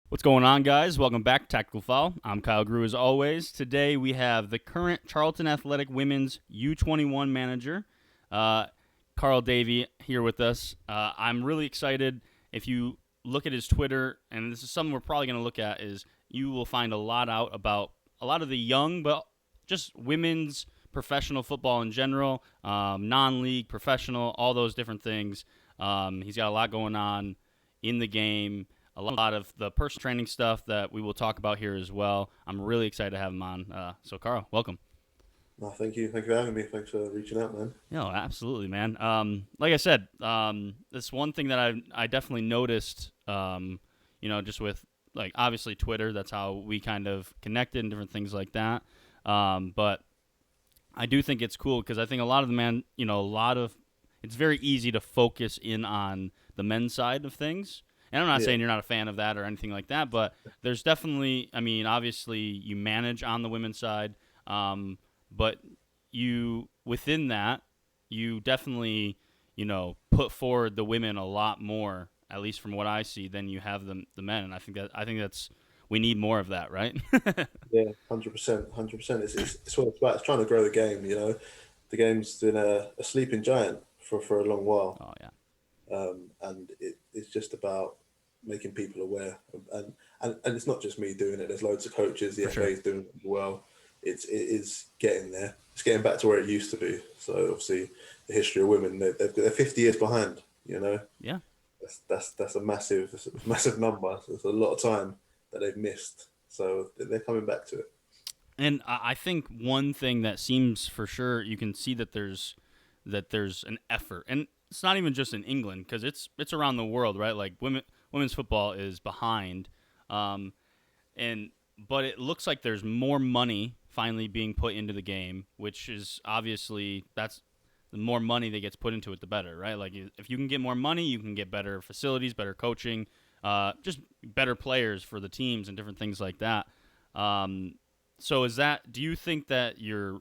What's going on, guys? Welcome back to Tactical Foul. I'm Kyle Grew, as always. Today we have the current Charlton Athletic Women's U21 manager, uh, Karl Davy, here with us. I'm really excited. If you look at his Twitter, and this is something we're probably going to look at, is you will find a lot out about a lot of the young, but just women's professional football in general, non-league, professional, all those different things. He's got a lot going on in the game, a lot of the personal training stuff that we will talk about here as well. I'm really excited to have him on. So, Karl, welcome. No, thank you. Thank you for having me. Thanks for reaching out, man. No, absolutely, man. Like I said, this one thing that I definitely noticed, just with like obviously Twitter. That's how we kind of connected and different things like that. But I do think it's cool because I think a lot of the it's very easy to focus in on the men's side of things. And I'm not Yeah, saying you're not a fan of that or anything like that, but there's definitely, obviously you manage on the women's side, but you within that, you definitely, put forward the women a lot more, at least from what I see, than you have the men. And I think that's we need more of that, right? yeah, 100%, 100%. It's what it's about. It's trying to grow the game. The game's been a sleeping giant for a long while, Oh yeah, and it's just about making people aware. And it's not just me doing it. There's loads of coaches. The for FA sure. is doing it well. It is getting there. It's getting back to where it used to be. So obviously, the history of women, they're 50 years behind. You know, Yeah. that's a massive number. So it's a lot of time that they've missed. So they're coming back to it. And I think one thing that seems for sure you can see that there's an effort, and it's not even just in England because it's around the world, right? Like women's football is behind, um, and but it looks like there's more money finally being put into the game, which is obviously that's the more money that gets put into it, the better, right? Like if you can get more money, you can get better facilities, better coaching, just better players for the teams and different things like that. Um, so is that? Do you think that you're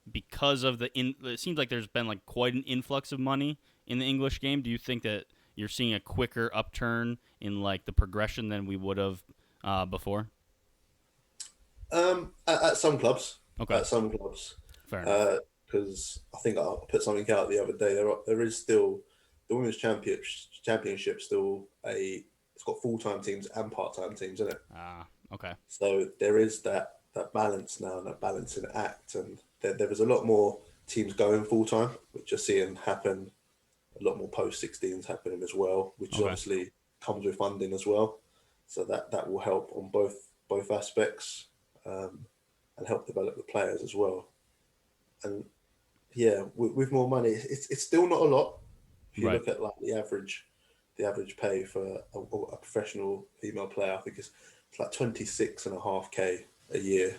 because of it seems like there's been like quite an influx of money in the English game. Do you think that you're seeing a quicker upturn in like the progression than we would have before? At some clubs, Okay, at some clubs, fair enough. because I think I put something out the other day. There is still the women's championship still a it's got full time teams and part time teams in it. Okay, So there is that balance now, and that balancing act, and there is a lot more teams going full time, which you're seeing happen. A lot more post 16s happening as well, which okay. obviously comes with funding as well. So that will help on both aspects, um, and help develop the players as well. And yeah, with more money, it's still not a lot. If you Right. look at like the average pay for a professional female player, I think it's like 26.5K a year,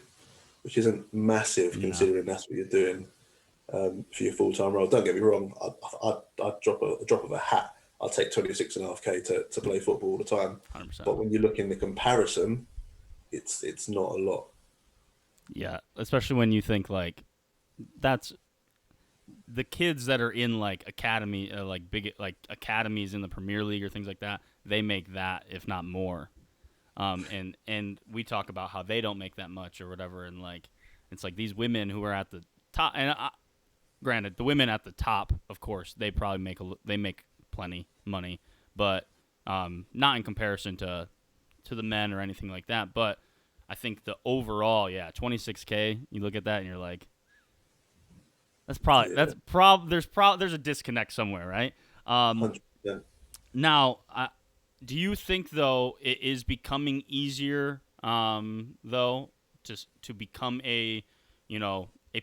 which isn't massive No. considering that's what you're doing, for your full time role. Don't get me wrong, I'd drop a drop of a hat. I'll take 26.5K to play football all the time. 100%. But when you look in the comparison, it's not a lot. Yeah, especially when you think like that's the kids that are in like academy, like big like academies in the Premier League or things like that. They make that, if not more. And we talk about how they don't make that much or whatever, and like it's like these women who are at the top, and granted, the women at the top, of course, they probably they make plenty money, but not in comparison to the men or anything like that. But I think the overall, yeah, 26K. You look at that and you're like, Yeah, there's a disconnect somewhere, right? Um, 100%. Now, do you think though it is becoming easier, though, to become a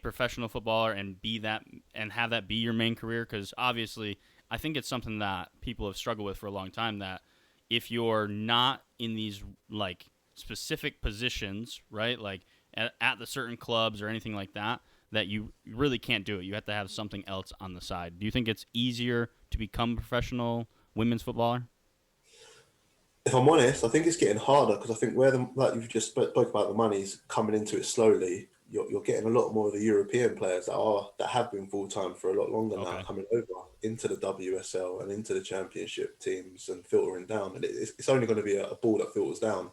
professional footballer and be that and have that be your main career? Because obviously, I think it's something that people have struggled with for a long time. That if you're not in these like specific positions, right, like at the certain clubs or anything like that, that you really can't do it. You have to have something else on the side. Do you think it's easier to become a professional women's footballer? If I'm honest, I think it's getting harder because I think where like you've just spoke about the money's coming into it slowly. you're getting a lot more of the European players that have been full time for a lot longer now Okay. coming over into the WSL and into the Championship teams and filtering down, and it's only going to be a ball that filters down.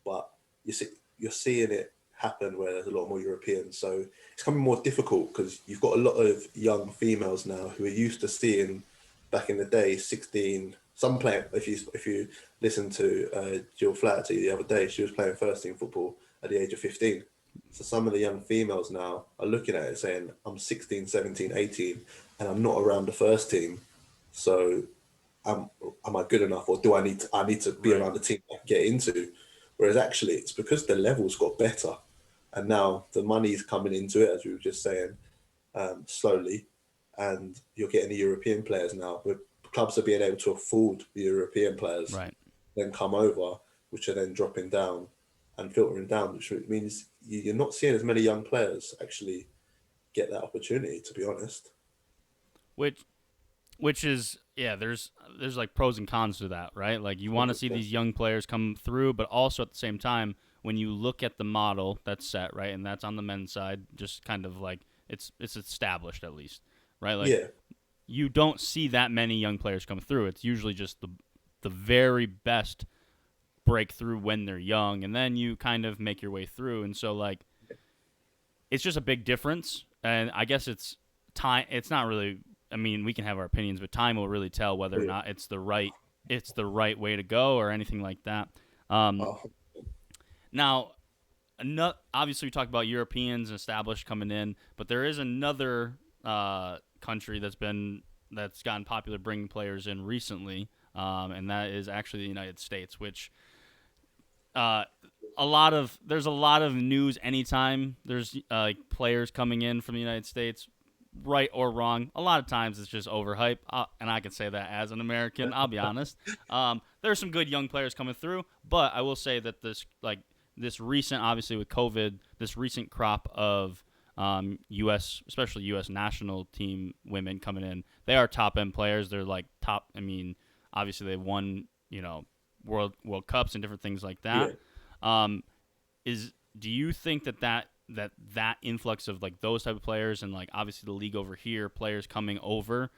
But you're seeing it happen where there's a lot more Europeans, so it's becoming more difficult because you've got a lot of young females now who are used to seeing back in the day 16. Some playing, if you listen to Jill Flaherty the other day, she was playing first team football at the age of 15. So some of the young females now are looking at it saying, I'm 16, 17, 18, and I'm not around the first team. So am I good enough, or do I need to be Right. around the team I can get into? Whereas actually, it's because the levels got better, and now the money's coming into it, as we were just saying, slowly, and you're getting the European players now. Where clubs are being able to afford the European players, Right. then come over, which are then dropping down and filtering down, which means you're not seeing as many young players actually get that opportunity. To be honest, Which which is yeah, there's like pros and cons to that, right? Like you want to see 100%. these young players come through, but also at the same time, when you look at the model that's set, right, and that's on the men's side, just kind of like it's established at least, right? Like Yeah, you don't see that many young players come through. It's usually just the very best breakthrough when they're young, and then you kind of make your way through. And so like it's just a big difference. And I guess it's time. It's not really. I mean, we can have our opinions, but time will really tell whether or yeah. not it's the right way to go or anything like that. Um, Oh, now, obviously, we talked about Europeans and established coming in, but there is another country that's gotten popular bringing players in recently, and that is actually the United States, which uh, there's a lot of news anytime there's players coming in from the United States, right or wrong. A lot of times it's just overhype, and I can say that as an American. I'll be honest. There's some good young players coming through, but I will say that this recent, obviously with COVID, this recent crop of U.S., especially U.S. national team women coming in, they are top end players. They're like top. I mean, obviously they won, World Cups and different things like yeah. that. Is Do you think that influx of like those type of players and like obviously the league over here, players coming over,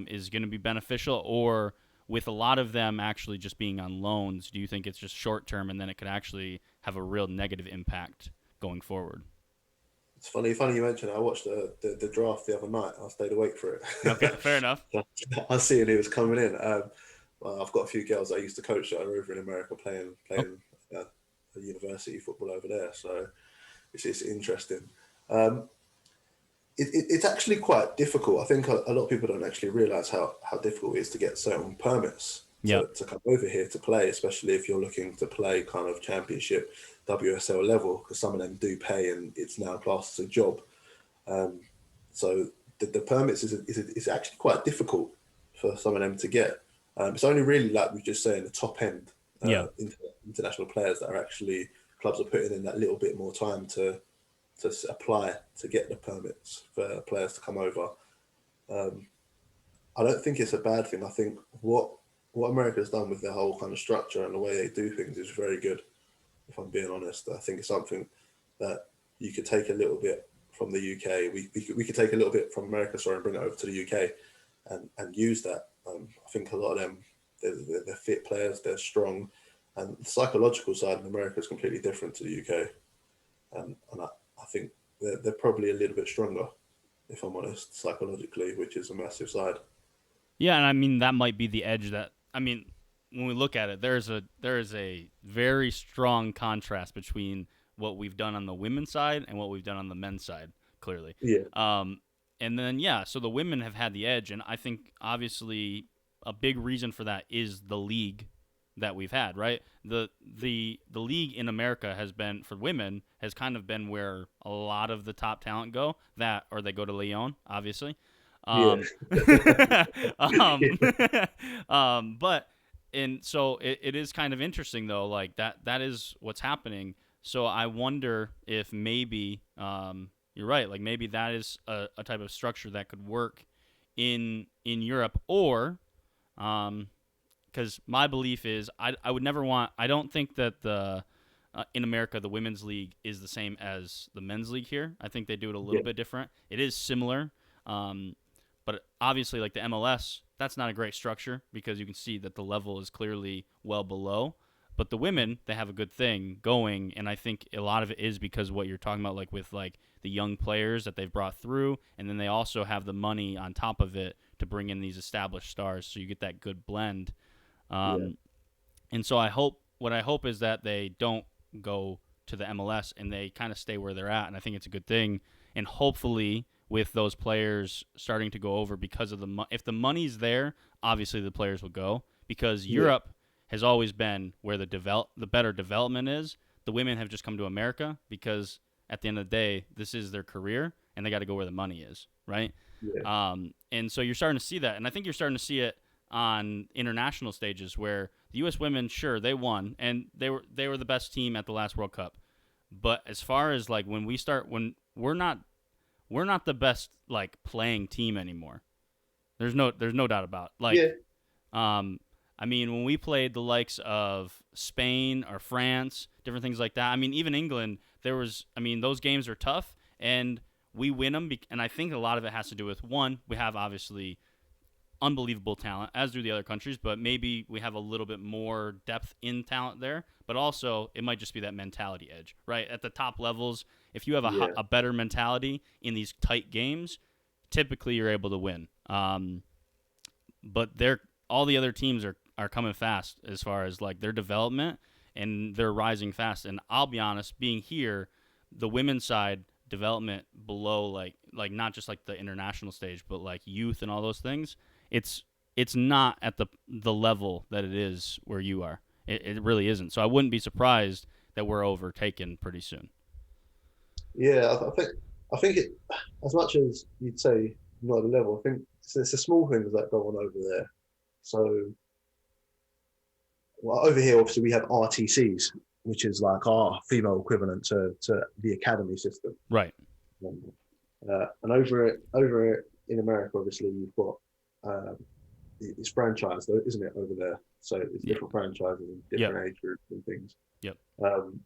is going to be beneficial, or with a lot of them actually just being on loans, do you think it's just short term and then it could actually have a real negative impact going forward? It's funny you mentioned it. I watched the draft the other night. I stayed awake for Okay, it. fair enough. I see it was coming in. Well, I've got a few girls that I used to coach that are over in America Oh, playing university football over there. So it's interesting. Um, it's actually quite difficult. I think a lot of people don't actually realise how difficult it is to get certain permits yep. to come over here to play, especially if you're looking to play kind of championship WSL level, because some of them do pay and it's now classed as a job. Um, so the permits is actually quite difficult for some of them to get. It's only really like we just saying the top end Yeah. international players that are actually clubs are putting in that little bit more time to apply to get the permits for players to come over. Um, I don't think it's a bad thing. I think what America's done with their whole kind of structure and the way they do things is very good. If I'm being honest, I think it's something that you could take a little bit from the UK. We could take a little bit from America, sorry, and bring it over to the UK and use that. I think a lot of them, they're fit players, they're strong, and the psychological side in America is completely different to the UK. And I think they're probably a little bit stronger, if I'm honest, psychologically, which is a massive side. Yeah, and I mean that might be the edge that I mean when we look at it, there is a very strong contrast between what we've done on the women's side and what we've done on the men's side, clearly. Yeah, Um, and then yeah, so the women have had the edge, and I think obviously a big reason for that is the league that we've had, right? The league in America has been for women has kind of been where a lot of the top talent go, that or they go to Lyon, obviously. yeah, Um, um, but and so it is kind of interesting though, like that is what's happening. So I wonder if maybe you're right, like maybe that is a type of structure that could work in Europe, or because my belief is I would never want. I don't think that in America, the women's league is the same as the men's league here. I think they do it a little Yeah, bit different. It is similar, but obviously, like the MLS, that's not a great structure because you can see that the level is clearly well below. But the women, they have a good thing going, and I think a lot of it is because of what you're talking about, like with like the young players that they've brought through, and then they also have the money on top of it to bring in these established stars, so you get that good blend. yeah, Um, and so what I hope is that they don't go to the MLS and they kind of stay where they're at, and I think it's a good thing. And hopefully, with those players starting to go over because of if the money's there, obviously the players will go because yeah, Europe has always been where the better development is. The women have just come to America because at the end of the day, this is their career and they got to go where the money is, right? yeah, And so you're starting to see that, and I think you're starting to see it on international stages where the U.S. women, sure, they won and they were the best team at the last World Cup, but as far as like when we're not the best like playing team anymore. There's no doubt about it. yeah, Like I mean, when we played the likes of Spain or France, different things like that. I mean, even England, those games are tough, and we win them. And I think a lot of it has to do with one, we have obviously unbelievable talent, as do the other countries, but maybe we have a little bit more depth in talent there. But also, it might just be that mentality edge, right? At the top levels, if you have yeah, a better mentality in these tight games, typically you're able to win. But all the other teams are coming fast as far as like their development, and they're rising fast. And I'll be honest, being here, the women's side development below like not just like the international stage, but like youth and all those things, it's not at the level that it is where you are. It really isn't. So I wouldn't be surprised that we're overtaken pretty soon. yeah. I think it, as much as you'd say not at the level, I think it's the small things that go on over there. So, well, over here, obviously, we have RTCs, which is like our female equivalent to the academy system. Right. And over in America, obviously, you've got it's franchise, though, isn't it, over there? So it's Yeah. different franchises and Yep. different age groups and things. Yep. Um,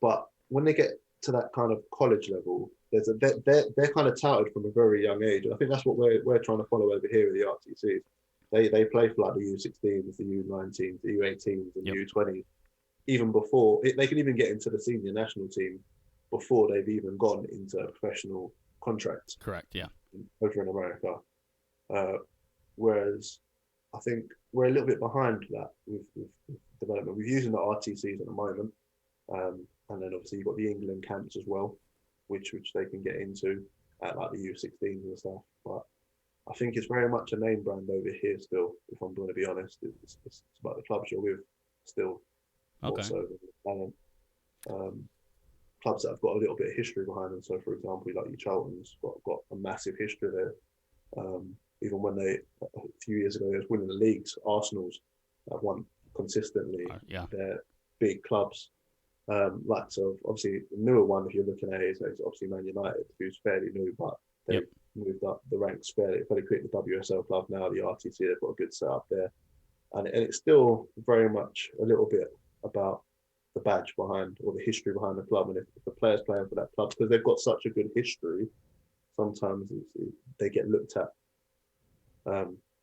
but when they get to that kind of college level, they're kind of touted from a very young age. And I think that's what we're trying to follow over here with the RTCs. They play for like the U16s, the U19s, the U18s, and Yep. U20s. Even before they can even get into the senior national team before they've even gone into a professional contract. Correct. Yeah. Over in America. Whereas I think we're a little bit behind that with development. We're using the RTCs at the moment, and then obviously you've got the England camps as well, which they can get into at like the U16s and stuff. But I think it's very much a name brand over here still. If I'm going to be honest, it's about the clubs you're with still, more Okay. so than the talent. Clubs that have got a little bit of history behind them. So, for example, like your Charlton's got a massive history there. Even when they a few years ago they was winning the leagues, Arsenal's have won consistently. Yeah. They're big clubs. Like so, obviously the newer one if you're looking at it is obviously Man United, who's fairly new, but they've Yep. moved up the ranks fairly quickly. The WSL club now, the RTC, they've got a good setup there, and it's still very much a little bit about the badge behind or the history behind the club, and if the players playing for that club because they've got such a good history, sometimes they get looked at.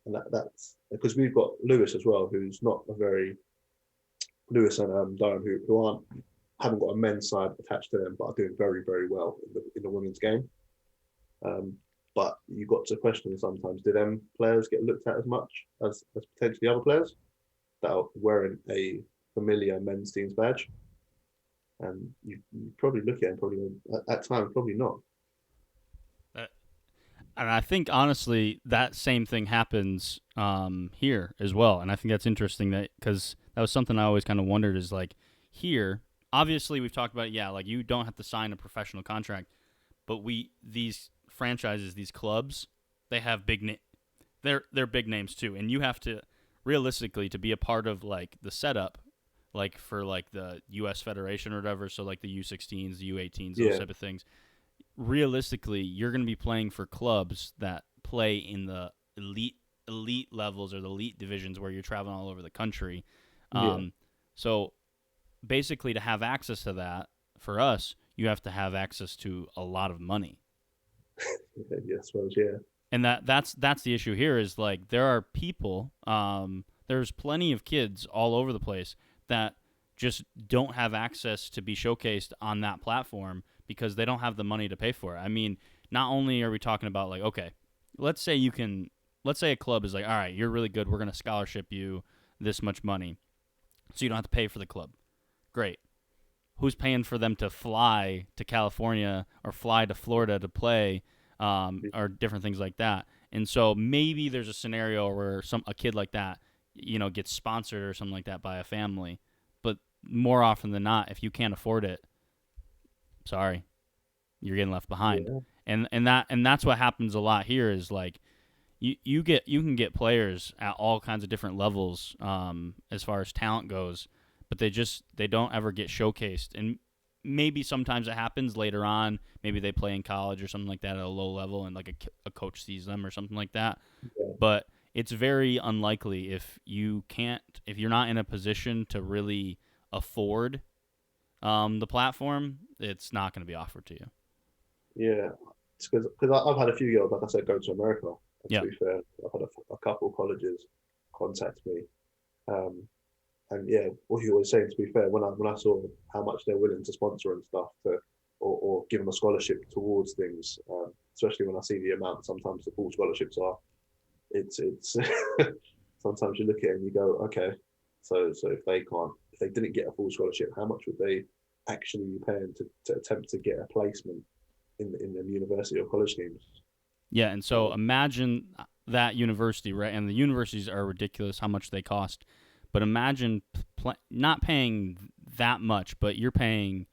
And that's because we've got Lewis as well, who's not a very Lewis and Durham, who haven't got a men's side attached to them, but are doing very very well in the women's game. But you got to question sometimes: do them players get looked at as much as potentially other players that are wearing a familiar men's team's badge? And you probably look at it and probably at times probably not. And I think honestly that same thing happens here as well, and I think that's interesting that because that was something I always kind of wondered is like here. Obviously, we've talked about it, yeah, like you don't have to sign a professional contract, but these franchises, these clubs, they have they're big names too, and you have to realistically to be a part of like the setup, like for like the U.S. Federation or whatever. So like the U16s, the U18s, those type of things. Realistically, you're going to be playing for clubs that play in the elite levels or the elite divisions where you're traveling all over the country. Yeah. So basically to have access to that for us, you have to have access to a lot of money. Yeah, I suppose, yeah. And that's the issue here is like there are people, there's plenty of kids all over the place that just don't have access to be showcased on that platform because they don't have the money to pay for it. I mean, not only are we talking about like, okay, let's say a club is like, all right, you're really good, we're going to scholarship you this much money so you don't have to pay for the club. Great. Who's paying for them to fly to California or fly to Florida to play, or different things like that? And so maybe there's a scenario where a kid like that, gets sponsored or something like that by a family. But more often than not, if you can't afford it, sorry, you're getting left behind. Yeah. And that's what happens a lot here is like you can get players at all kinds of different levels, as far as talent goes, but they don't ever get showcased. And maybe sometimes it happens later on. Maybe they play in college or something like that at a low level, and like a coach sees them or something like that. Yeah. But it's very unlikely if you're not in a position to really afford the platform, it's not going to be offered to you. Yeah, it's because I've had a few girls, like I said, go to America. And Yeah. to be fair, I've had a couple of colleges contact me, um, and yeah, what you were saying. To be fair, when I saw how much they're willing to sponsor and stuff, or give them a scholarship towards things, especially when I see the amount sometimes the full scholarships are, it's sometimes you look at it and you go, okay, so if they didn't get a full scholarship, how much would they actually be paying to attempt to get a placement in the university or college teams? Yeah, and so imagine that university, right? And the universities are ridiculous how much they cost. But imagine not paying that much, but you're paying.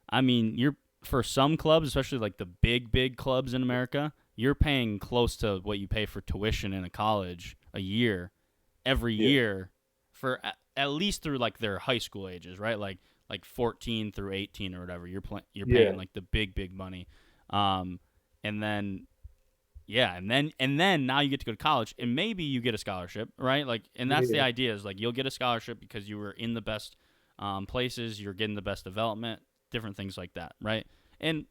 I mean, you're for some clubs, especially like the big clubs in America, you're paying close to what you pay for tuition in a college a year, every year, for at least through like their high school ages, right? Like 14 through 18 or whatever. You're paying like the big money, and then. Yeah, and then now you get to go to college, and maybe you get a scholarship, right? Like, and that's the idea is like you'll get a scholarship because you were in the best places, you're getting the best development, different things like that, right? And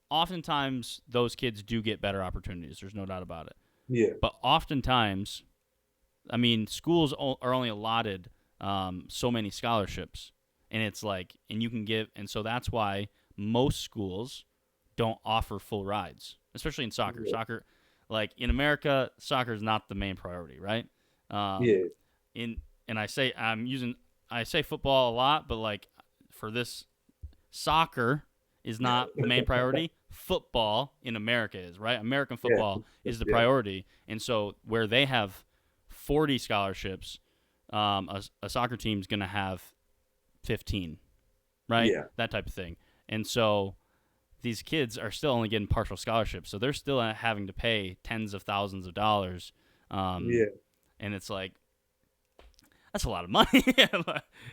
oftentimes those kids do get better opportunities. There's no doubt about it. Yeah, But oftentimes, I mean, schools are only allotted so many scholarships, and it's like, and you can give, and so that's why most schools don't offer full rides, especially in soccer. yeah, Soccer, like in America, soccer is not the main priority, right? Um, yeah, and I say football a lot, but like for this, soccer is not the main priority. Football in America is, right. American yeah, football is the yeah, priority, and so where they have 40 scholarships, a soccer team's gonna have 15, right? yeah, That type of thing, and so these kids are still only getting partial scholarships, so they're still having to pay tens of thousands of dollars, yeah, and it's like that's a lot of money.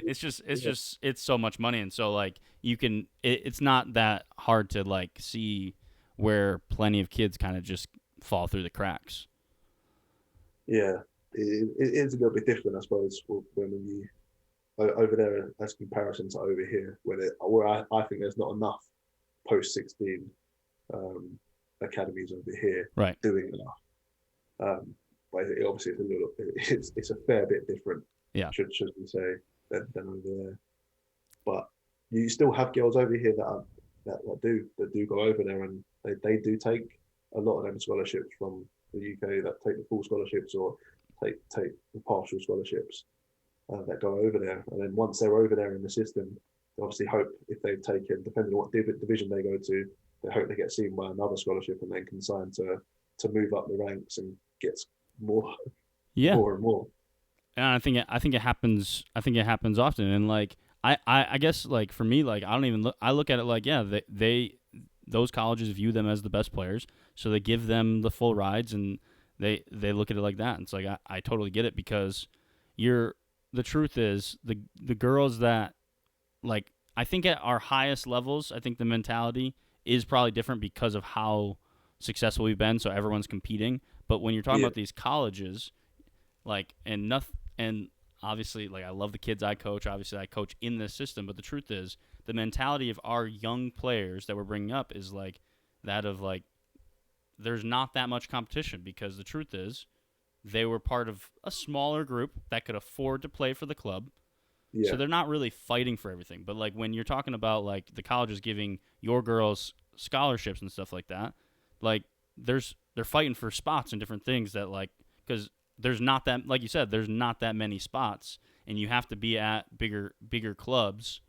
It's so much money, and so like it's not that hard to like see where plenty of kids kind of just fall through the cracks. yeah. It is a little bit different, I suppose, when you over there as comparison to over here, where I think there's not enough post 16 um, academies over here Right. doing enough. But obviously it's a fair bit different. Yeah. Should we say than over there? But you still have girls over here that do go over there, and they do take a lot of them scholarships from the UK, that take the full scholarships or take the partial scholarships that go over there. And then once they're over there in the system, they obviously hope if they've taken, depending on what division they go to, they hope they get seen by another scholarship and then can sign to move up the ranks and get more, Yeah. more and more. And I think it happens. I think it happens often. And like I guess like for me, like I don't even look. I look at it like, yeah, they those colleges view them as the best players, so they give them the full rides, and they look at it like that. And it's like I totally get it, because the truth is the girls that, like, I think at our highest levels, I think the mentality is probably different because of how successful we've been. So everyone's competing. But when you're talking about these colleges, like, and obviously, like, I love the kids I coach. Obviously, I coach in this system. But the truth is, the mentality of our young players that we're bringing up is like that of like there's not that much competition because the truth is they were part of a smaller group that could afford to play for the club. So Yeah, they're not really fighting for everything. But like when you're talking about like the colleges giving your girls scholarships and stuff like that, like they're fighting for spots and different things that like because there's not that like you said there's not that many spots and you have to be at bigger clubs.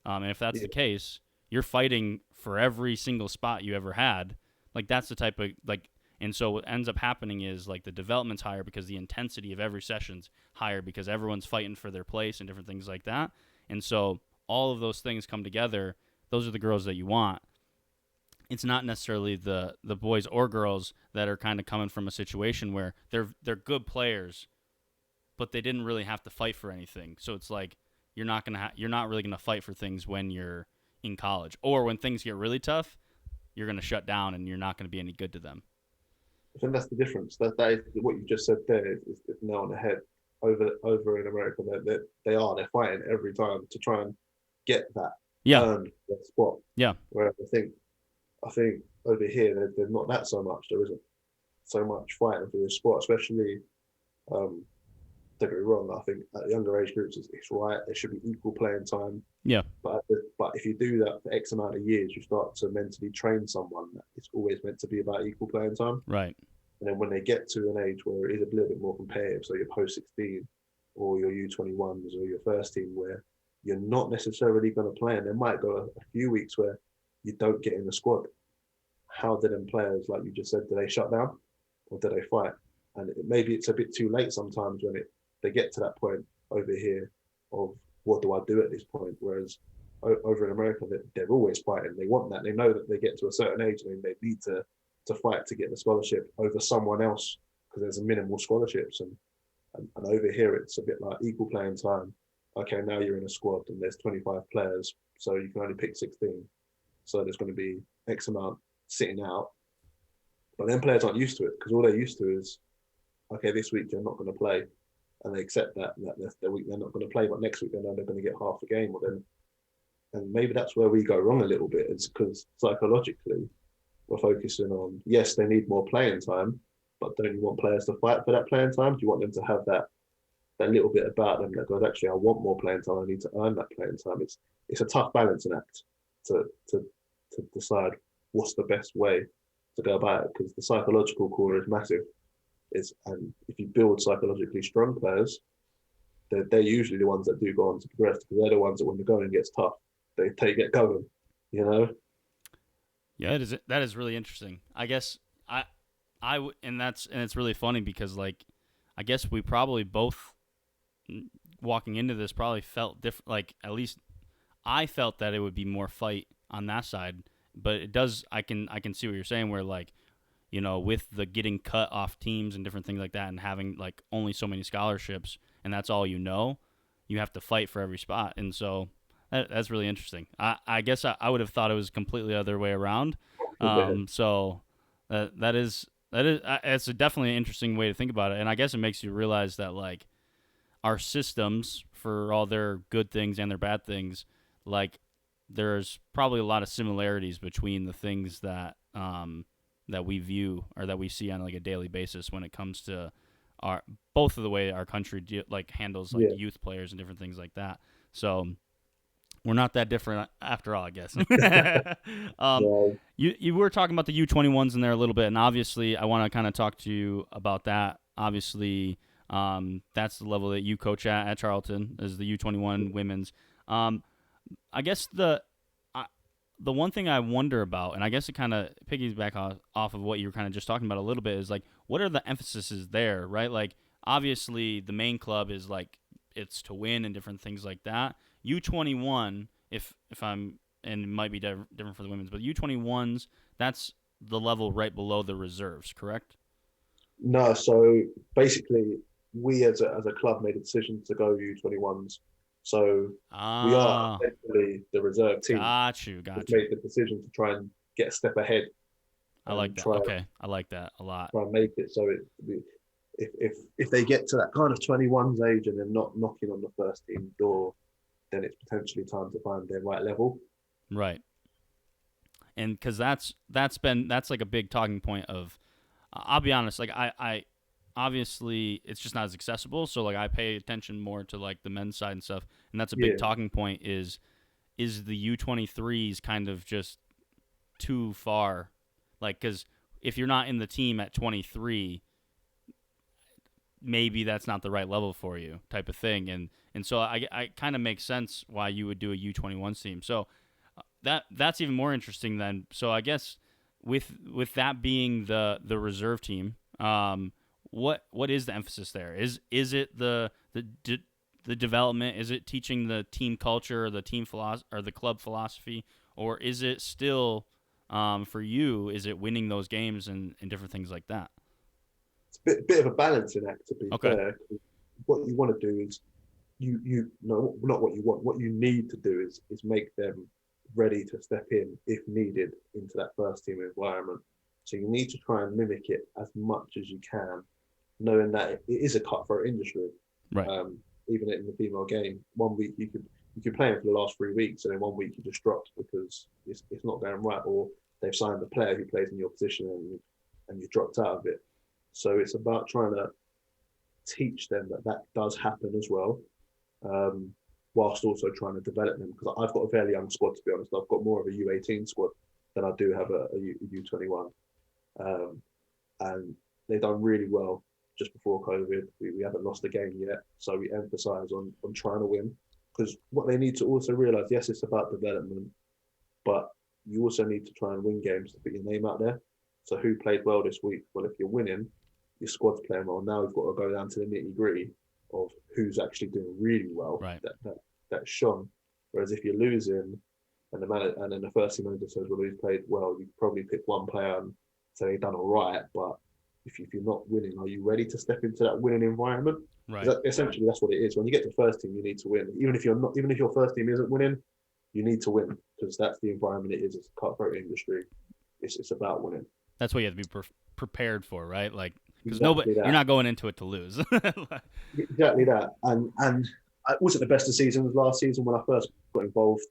And if that's yeah, the case, you're fighting for every single spot you ever had. Like that's the type of like and so what ends up happening is like the development's higher because the intensity of every session's higher because everyone's fighting for their place and different things like that. And so all of those things come together. Those are the girls that you want. It's not necessarily the boys or girls that are kind of coming from a situation where they're good players, but they didn't really have to fight for anything. So it's like you're not really gonna fight for things when you're in college or when things get really tough. You're gonna shut down and you're not gonna be any good to them. I think that's the difference. That is what you just said there is nail on the head. Over in America, they're fighting every time to try and get that Yeah, earn that spot. yeah, Whereas I think over here there's not that so much. There isn't so much fighting for this spot, especially um, don't get me wrong. I think at younger age groups, it's right. There should be equal playing time. yeah, But if you do that for X amount of years, you start to mentally train someone that it's always meant to be about equal playing time. right, And then when they get to an age where it is a little bit more competitive, so you're post 16 or your U21s or your first team, where you're not necessarily going to play, and there might go a few weeks where you don't get in the squad. How do them players, like you just said, do they shut down or do they fight? And maybe it's a bit too late sometimes when they get to that point over here of what do I do at this point? Whereas over in America, they're always fighting. They want that. They know that they get to a certain age and they need to fight to get the scholarship over someone else because there's a minimal scholarships. And over here, it's a bit like equal playing time. Okay, now you're in a squad and there's 25 players, so you can only pick 16. So there's going to be X amount sitting out. But then players aren't used to it because all they're used to is, okay, this week you're not going to play. And they accept that the week they're not going to play, but next week they know they're going to get half a game. Or then, and maybe that's where we go wrong a little bit. It's because psychologically we're focusing on, yes, they need more playing time, but don't you want players to fight for that playing time? Do you want them to have that little bit about them that goes, actually, I want more playing time. I need to earn that playing time. It's a tough balancing act to decide what's the best way to go about it because the psychological core is massive. And if you build psychologically strong players, they're usually the ones that do go on to progress because they're the ones that when the going gets tough, they get going. You know? yeah. That is really interesting. I guess and it's really funny because like I guess we probably both walking into this probably felt different. Like at least I felt that it would be more fight on that side, but it does. I can see what you're saying. Where like with the getting cut off teams and different things like that, and having like only so many scholarships, and that's all you have to fight for every spot, and so that's really interesting. I guess I would have thought it was completely other way around. So that is it's definitely an interesting way to think about it, and I guess it makes you realize that like our systems, for all their good things and their bad things, like there's probably a lot of similarities between the things that that we view or that we see on like a daily basis when it comes to our both of the way our country like handles like youth players and different things like that. So we're not that different after all, I guess. Yeah, You were talking about the U21s in there a little bit, and obviously I want to kind of talk to you about that. Obviously, that's the level that you coach at Charlton is the U21 women's. I guess the one thing I wonder about, and I guess it kind of piggybacks off of what you were kind of just talking about a little bit, is like what are the emphases there, right? Like obviously the main club is like it's to win and different things like that. U21, if I'm and it might be different for the women's, but U21s that's the level right below the reserves, correct? no. So basically, we as a club made a decision to go U21s. So we are Ah, essentially the reserve team. Just got you. made the decision to try and get a step ahead I like and that. Okay, I like that a lot. try and make it so If they get to that kind of 21's age and they're not knocking on the first team door, then it's potentially time to find their right level. Right. And because that's like a big talking point of, I'll be honest, like I obviously it's just not as accessible, so like I pay attention more to like the men's side and stuff, and that's a big Yeah, talking point is the U23s kind of just too far, like because if you're not in the team at 23, maybe that's not the right level for you, type of thing, and so I kind of makes sense why you would do a U21 team. So that's even more interesting then. So I guess with that being the reserve team, what is the emphasis there? Is it the development? Is it teaching the team culture or the team philosophy or the club philosophy, or is it still for you? Is it winning those games and different things like that? it's a bit of a balancing act, to be Okay. fair. What you want to do is you no, not what you want. What you need to do is make them ready to step in if needed into that first team environment. So you need to try and mimic it as much as you can, knowing that it is a cutthroat industry. Right. Even in the female game, one week you could play them for the last 3 weeks, and then one week you just dropped because it's not going right, or they've signed a player who plays in your position and you dropped out of it. So it's about trying to teach them that that does happen as well, whilst also trying to develop them. Because I've got a fairly young squad, to be honest. I've got more of a U18 squad than I do have a U21. And they've done really well just before COVID. We haven't lost a game yet. So we emphasize on trying to win. Because what they need to also realize, yes, it's about development, but you also need to try and win games to put your name out there. So who played well this week? Well, if you're winning, your squad's playing well. Now we've got to go down to the nitty gritty of who's actually doing really well. Right. That's shone. Whereas if you're losing, and then the first team manager says, "Well, who's played well?" You probably pick one player and say they've done all right. But if you're not winning, are you ready to step into that winning environment? Right. Essentially, that's what it is. When you get to first team, you need to win. Even if your first team isn't winning, you need to win because that's the environment it is. It's a cutthroat industry. It's about winning. That's what you have to be prepared for, right? Like, because Exactly you're that. not going into it to lose. Exactly that. And it wasn't the best of seasons last season when I first got involved.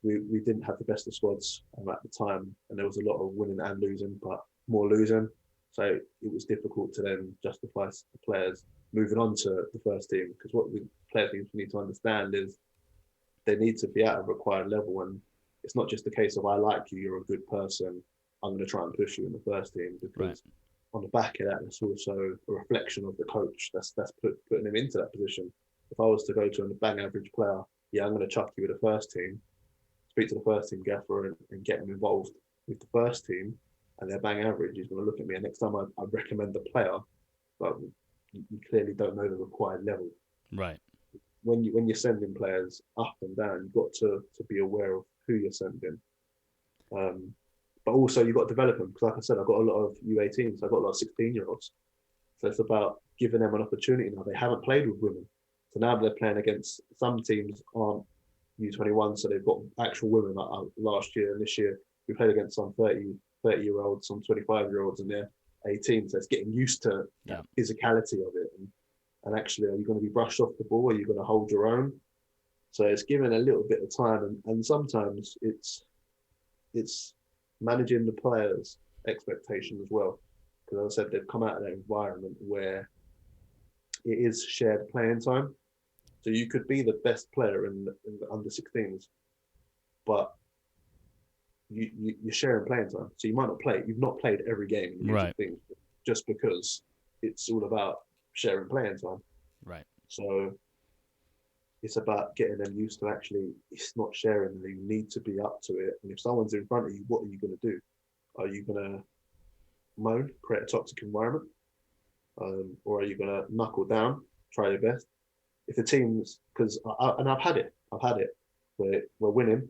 We didn't have the best of squads at the time, and there was a lot of winning and losing, but more losing. So it was difficult to then justify the players moving on to the first team, because what the players need to understand is they need to be at a required level, and it's not just a case of I like you, you're a good person, I'm going to try and push you in the first team, because Right. on the back of that, it's also a reflection of the coach that's putting him into that position. If I was to go to a bang average player, yeah, I'm going to chuck you with the first team, speak to the first team gaffer and get them involved with the first team, and they're bang average, he's going to look at me, and next time I recommend the player, but you clearly don't know the required level. Right. When you're sending players up and down, you've got to be aware of who you're sending. But also you've got to develop them, because like I said, I've got a lot of U18s, I've got a lot of 16-year-olds. So it's about giving them an opportunity now. They haven't played with women. So now they're playing against, some teams aren't U21, so they've got actual women. Like last year and this year, we played against some 30-year-olds, some 25-year-olds, and they're 18. So it's getting used to that physicality of it. And actually, are you going to be brushed off the ball? Are you going to hold your own? So it's given a little bit of time. And sometimes it's managing the players' expectation as well. Because as I said, they've come out of that environment where it is shared playing time. So you could be the best player in the under 16s, but you're sharing playing time. So you might not play. You've not played every game in the Right. 16s just because it's all about sharing playing time. Right. So it's about getting them used to actually, it's not sharing. You need to be up to it. And if someone's in front of you, what are you going to do? Are you going to moan, create a toxic environment? Or are you going to knuckle down, try your best? If the team's, because I've had it where we're winning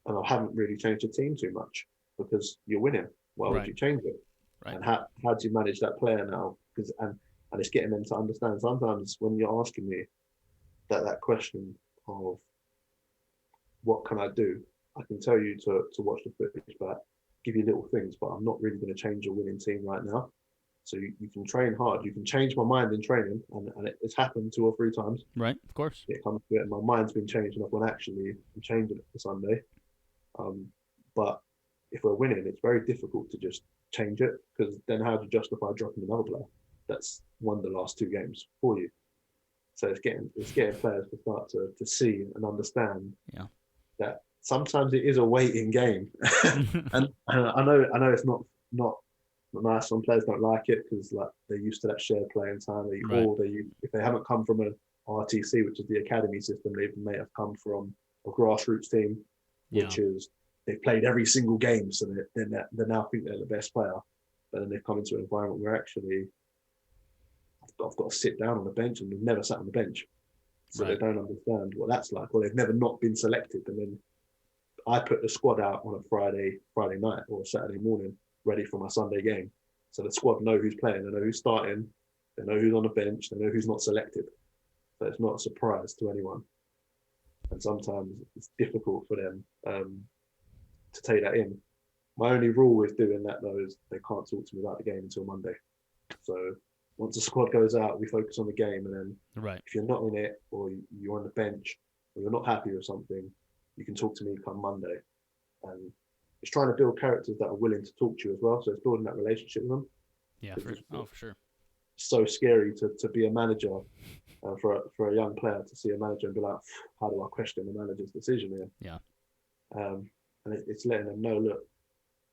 and I haven't really changed the team too much because you're winning. Why would you change it? Right. And how do you manage that player now? Because and it's getting them to understand. Sometimes when you're asking me that question of what can I do, I can tell you to watch the footage back, give you little things, but I'm not really going to change your winning team right now. So you can train hard. You can change my mind in training, and it's happened 2 or 3 times. Right. Of course. It comes to it, and my mind's been changed, and I've gone, actually, I'm changing it for Sunday. But if we're winning, it's very difficult to just change it, because then how do you justify dropping another player that's won the last 2 games for you? So it's getting players to start to see and understand that sometimes it is a waiting game. And I know it's not nice. Some players don't like it because like they're used to that shared playing time. If they haven't come from an RTC, which is the academy system, they may have come from a grassroots team, which is they've played every single game, so they now think they're the best player. But then they've come into an environment where actually I've got to sit down on the bench, and they've never sat on the bench, so they don't understand what that's like, or they've never not been selected. And then I put the squad out on a Friday night or a Saturday morning, ready for my Sunday game. So the squad know who's playing, they know who's starting, they know who's on the bench, they know who's not selected. So it's not a surprise to anyone. And sometimes it's difficult for them to take that in. My only rule with doing that, though, is they can't talk to me about the game until Monday. So once the squad goes out, we focus on the game, and then if you're not in it, or you're on the bench, or you're not happy with something, you can talk to me come Monday. And it's trying to build characters that are willing to talk to you as well. So it's building that relationship with them. Yeah, for sure. It's so scary to be a manager, for a young player to see a manager and be like, how do I question the manager's decision here? Yeah. And it's letting them know, look,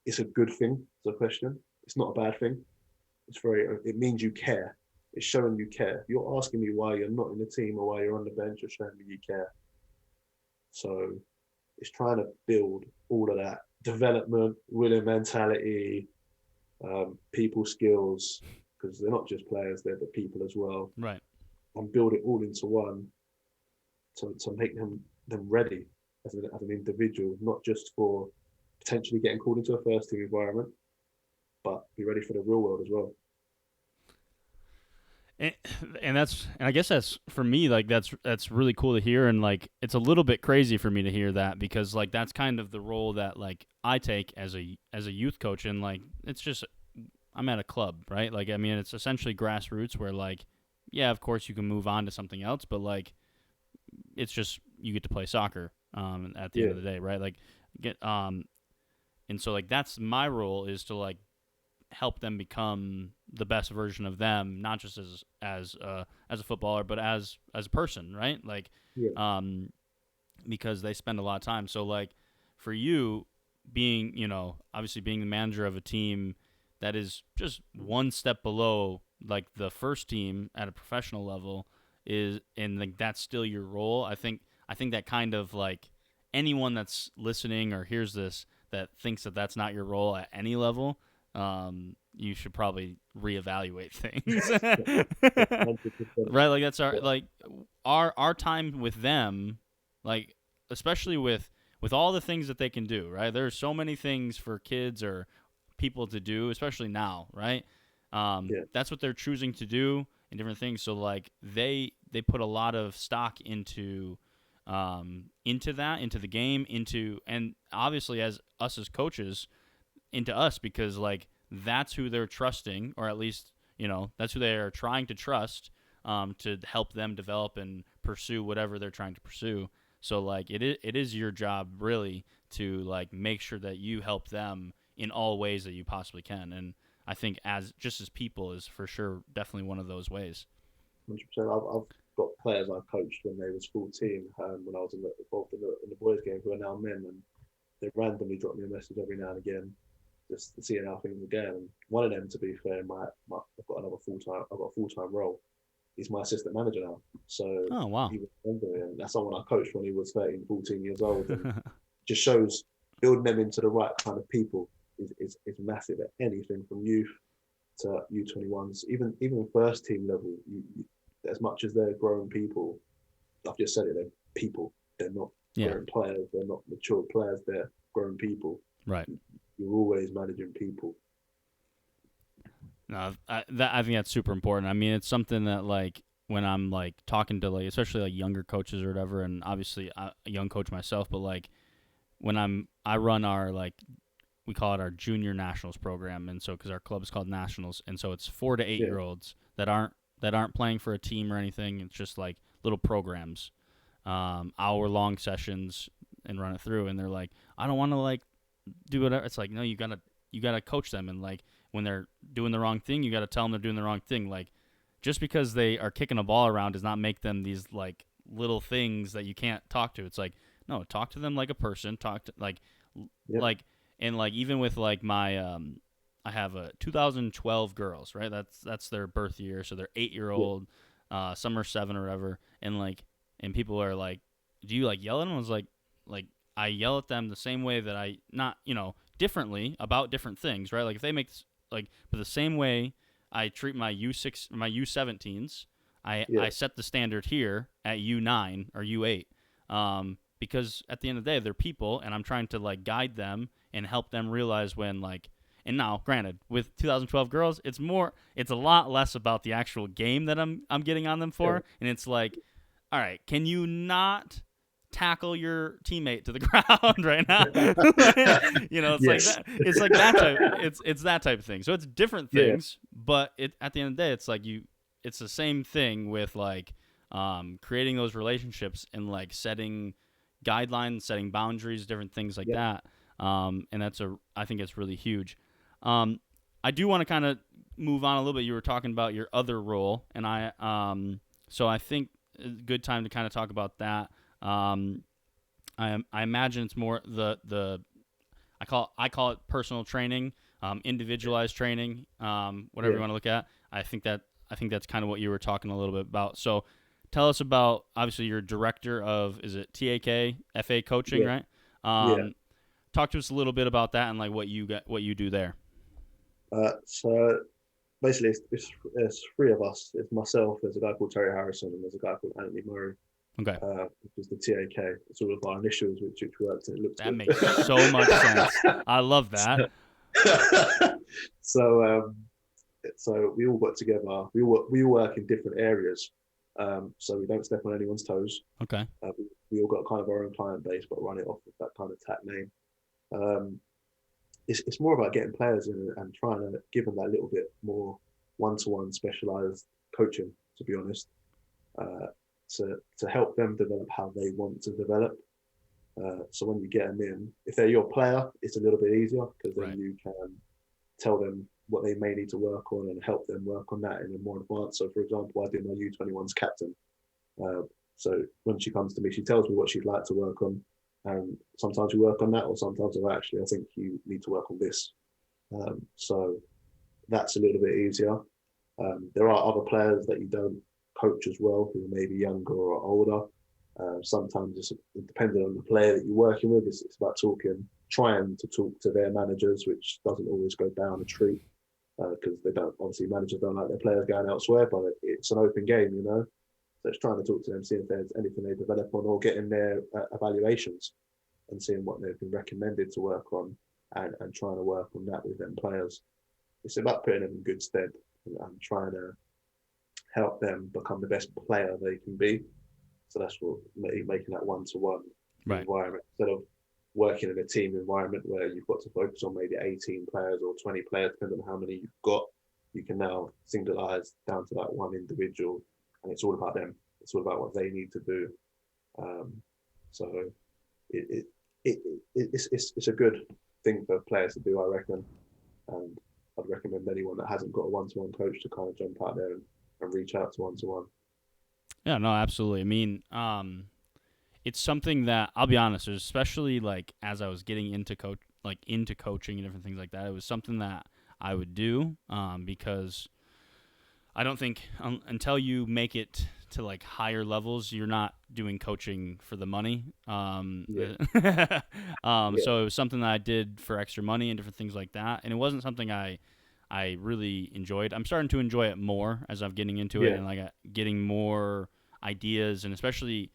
it's a good thing to question. It's not a bad thing. It means you care. It's showing you care. If you're asking me why you're not in the team or why you're on the bench, you're showing me you care. So it's trying to build all of that development, winning mentality, people skills, because they're not just players, they're the people as well. Right. And build it all into one to make them ready as an individual, not just for potentially getting called into a first team environment, but be ready for the real world as well. And I guess that's for me, like that's really cool to hear, and like it's a little bit crazy for me to hear that, because like that's kind of the role that like I take as a youth coach, and like it's just I'm at a club, right? Like I mean it's essentially grassroots, where like yeah, of course you can move on to something else, but like it's just you get to play soccer at the end of the day, right? Like and so like that's my role, is to like help them become the best version of them, not just as a footballer, but as a person, right? Like because they spend a lot of time. So like for you being, obviously being the manager of a team that is just one step below like the first team at a professional level and like that's still your role. I think that kind of like anyone that's listening or hears this that thinks that that's not your role at any level, you should probably reevaluate things. Right? Like that's our time with them, like especially with all the things that they can do, right? There's so many things for kids or people to do, especially now, right? That's what they're choosing to do and different things. So like they put a lot of stock into the game, and obviously as us as coaches, into us, because like that's who they're trusting, or at least that's who they are trying to trust to help them develop and pursue whatever they're trying to pursue. So like it is your job really to like make sure that you help them in all ways that you possibly can, and I think as people is for sure definitely one of those ways. 100%. I've got players I coached when they was full team, when I was involved in the boys game, who are now men, and they randomly drop me a message every now and again, just to see how things are going. And one of them, to be fair, I've got a full time role. He's my assistant manager now. So oh wow, he was and that's someone I coached when he was 13, 14 years old. And just shows building them into the right kind of people is massive at anything from youth to U21s, even first team level. As much as they're grown people, I've just said it, they're people. They're not grown players. They're not mature players. They're grown people. Right. You're always managing people. No, I think that's super important. I mean, it's something that like when I'm like talking to like especially like younger coaches or whatever, and obviously I'm a young coach myself, but like when I run our like we call it our junior nationals program, and so because our club is called nationals, and so it's 4 to 8 year olds that aren't playing for a team or anything. It's just like little programs, hour long sessions, and run it through. And they're like, I don't want to like do whatever. It's like, no, you gotta coach them, and like when they're doing the wrong thing, you gotta tell them they're doing the wrong thing. Like just because they are kicking a ball around does not make them these like little things that you can't talk to. It's like, no, talk to them like a person. Talk to Yep. like and like even with like my I have a 2012 girls, right? That's their birth year, so they're 8 year Yeah. old, some are 7 or whatever, and like and people are like, do you like yell at them? I was like I yell at them the same way that I not differently about different things, right? Like if they make like but the same way I treat my my U17s. I Yeah. set the standard here at U9 or U8, because at the end of the day they're people, and I'm trying to like guide them and help them realize when like. And now, granted, with 2012 girls, it's a lot less about the actual game that I'm getting on them Yeah. for, and it's like, all right, can you not tackle your teammate to the ground right now? It's like Yes. that. It's like that type. It's that type of thing. So it's different Yeah. things, but at the end of the day, it's like it's the same thing with like creating those relationships and like setting guidelines, setting boundaries, different things like Yep. that. And I think it's really huge. Um, I do want to kind of move on a little bit. You were talking about your other role, and so I think a good time to kind of talk about that. I imagine it's more the I call it personal training, individualized training, whatever Yeah. you want to look at. I think that's kind of what you were talking a little bit about. So tell us about obviously your director of is it TAK FA coaching, Yeah. right? Yeah. Talk to us a little bit about that and like what you do there. So basically, it's three of us. It's myself. There's a guy called Terry Harrison, and there's a guy called Anthony Murray, Okay, which is the TAK. It's all of our initials, which worked, and it looks that good. makes so much sense. I love that. so, so we all got together. We all work in different areas, so we don't step on anyone's toes. Okay, We all got kind of our own client base, but run it off with that kind of tap name. Um, it's more about getting players in and trying to give them that little bit more one-to-one specialized coaching, to be honest, uh, to help them develop how they want to develop. So when you get them in, if they're your player, it's a little bit easier because then right, you can tell them what they may need to work on and help them work on that in a more advanced. So, for example, I do my U21's captain. Uh, so when she comes to me, she tells me what she'd like to work on, and sometimes we work on that, or sometimes I think you need to work on this. So that's a little bit easier. There are other players that you don't coach as well who may be younger or older. Sometimes it's depending on the player that you're working with. It's about trying to talk to their managers, which doesn't always go down a treat because they don't. Obviously, managers don't like their players going elsewhere, but it's an open game, you know. So it's trying to talk to them, see if there's anything they develop on, or getting their evaluations and seeing what they've been recommended to work on, and trying to work on that with them players. It's about putting them in good stead and trying to help them become the best player they can be. So that's what making that one-to-one right, environment instead of working in a team environment where you've got to focus on maybe 18 players or 20 players, depending on how many you've got. You can now singleize down to that one individual, and it's all about them. It's all about what they need to do. So it's a good thing for players to do, I reckon. And I'd recommend anyone that hasn't got a one-to-one coach to kind of jump out there and reach out to one-to-one. yeah, no, absolutely. I mean, it's something that I'll be honest, especially like as I was getting into into coaching and different things like that, it was something that I would do because I don't think until you make it to like higher levels, you're not doing coaching for the money. Yeah. Yeah. So it was something that I did for extra money and different things like that, and it wasn't something I really enjoyed. I'm starting to enjoy it more as I'm getting into it Yeah. and like getting more ideas, and especially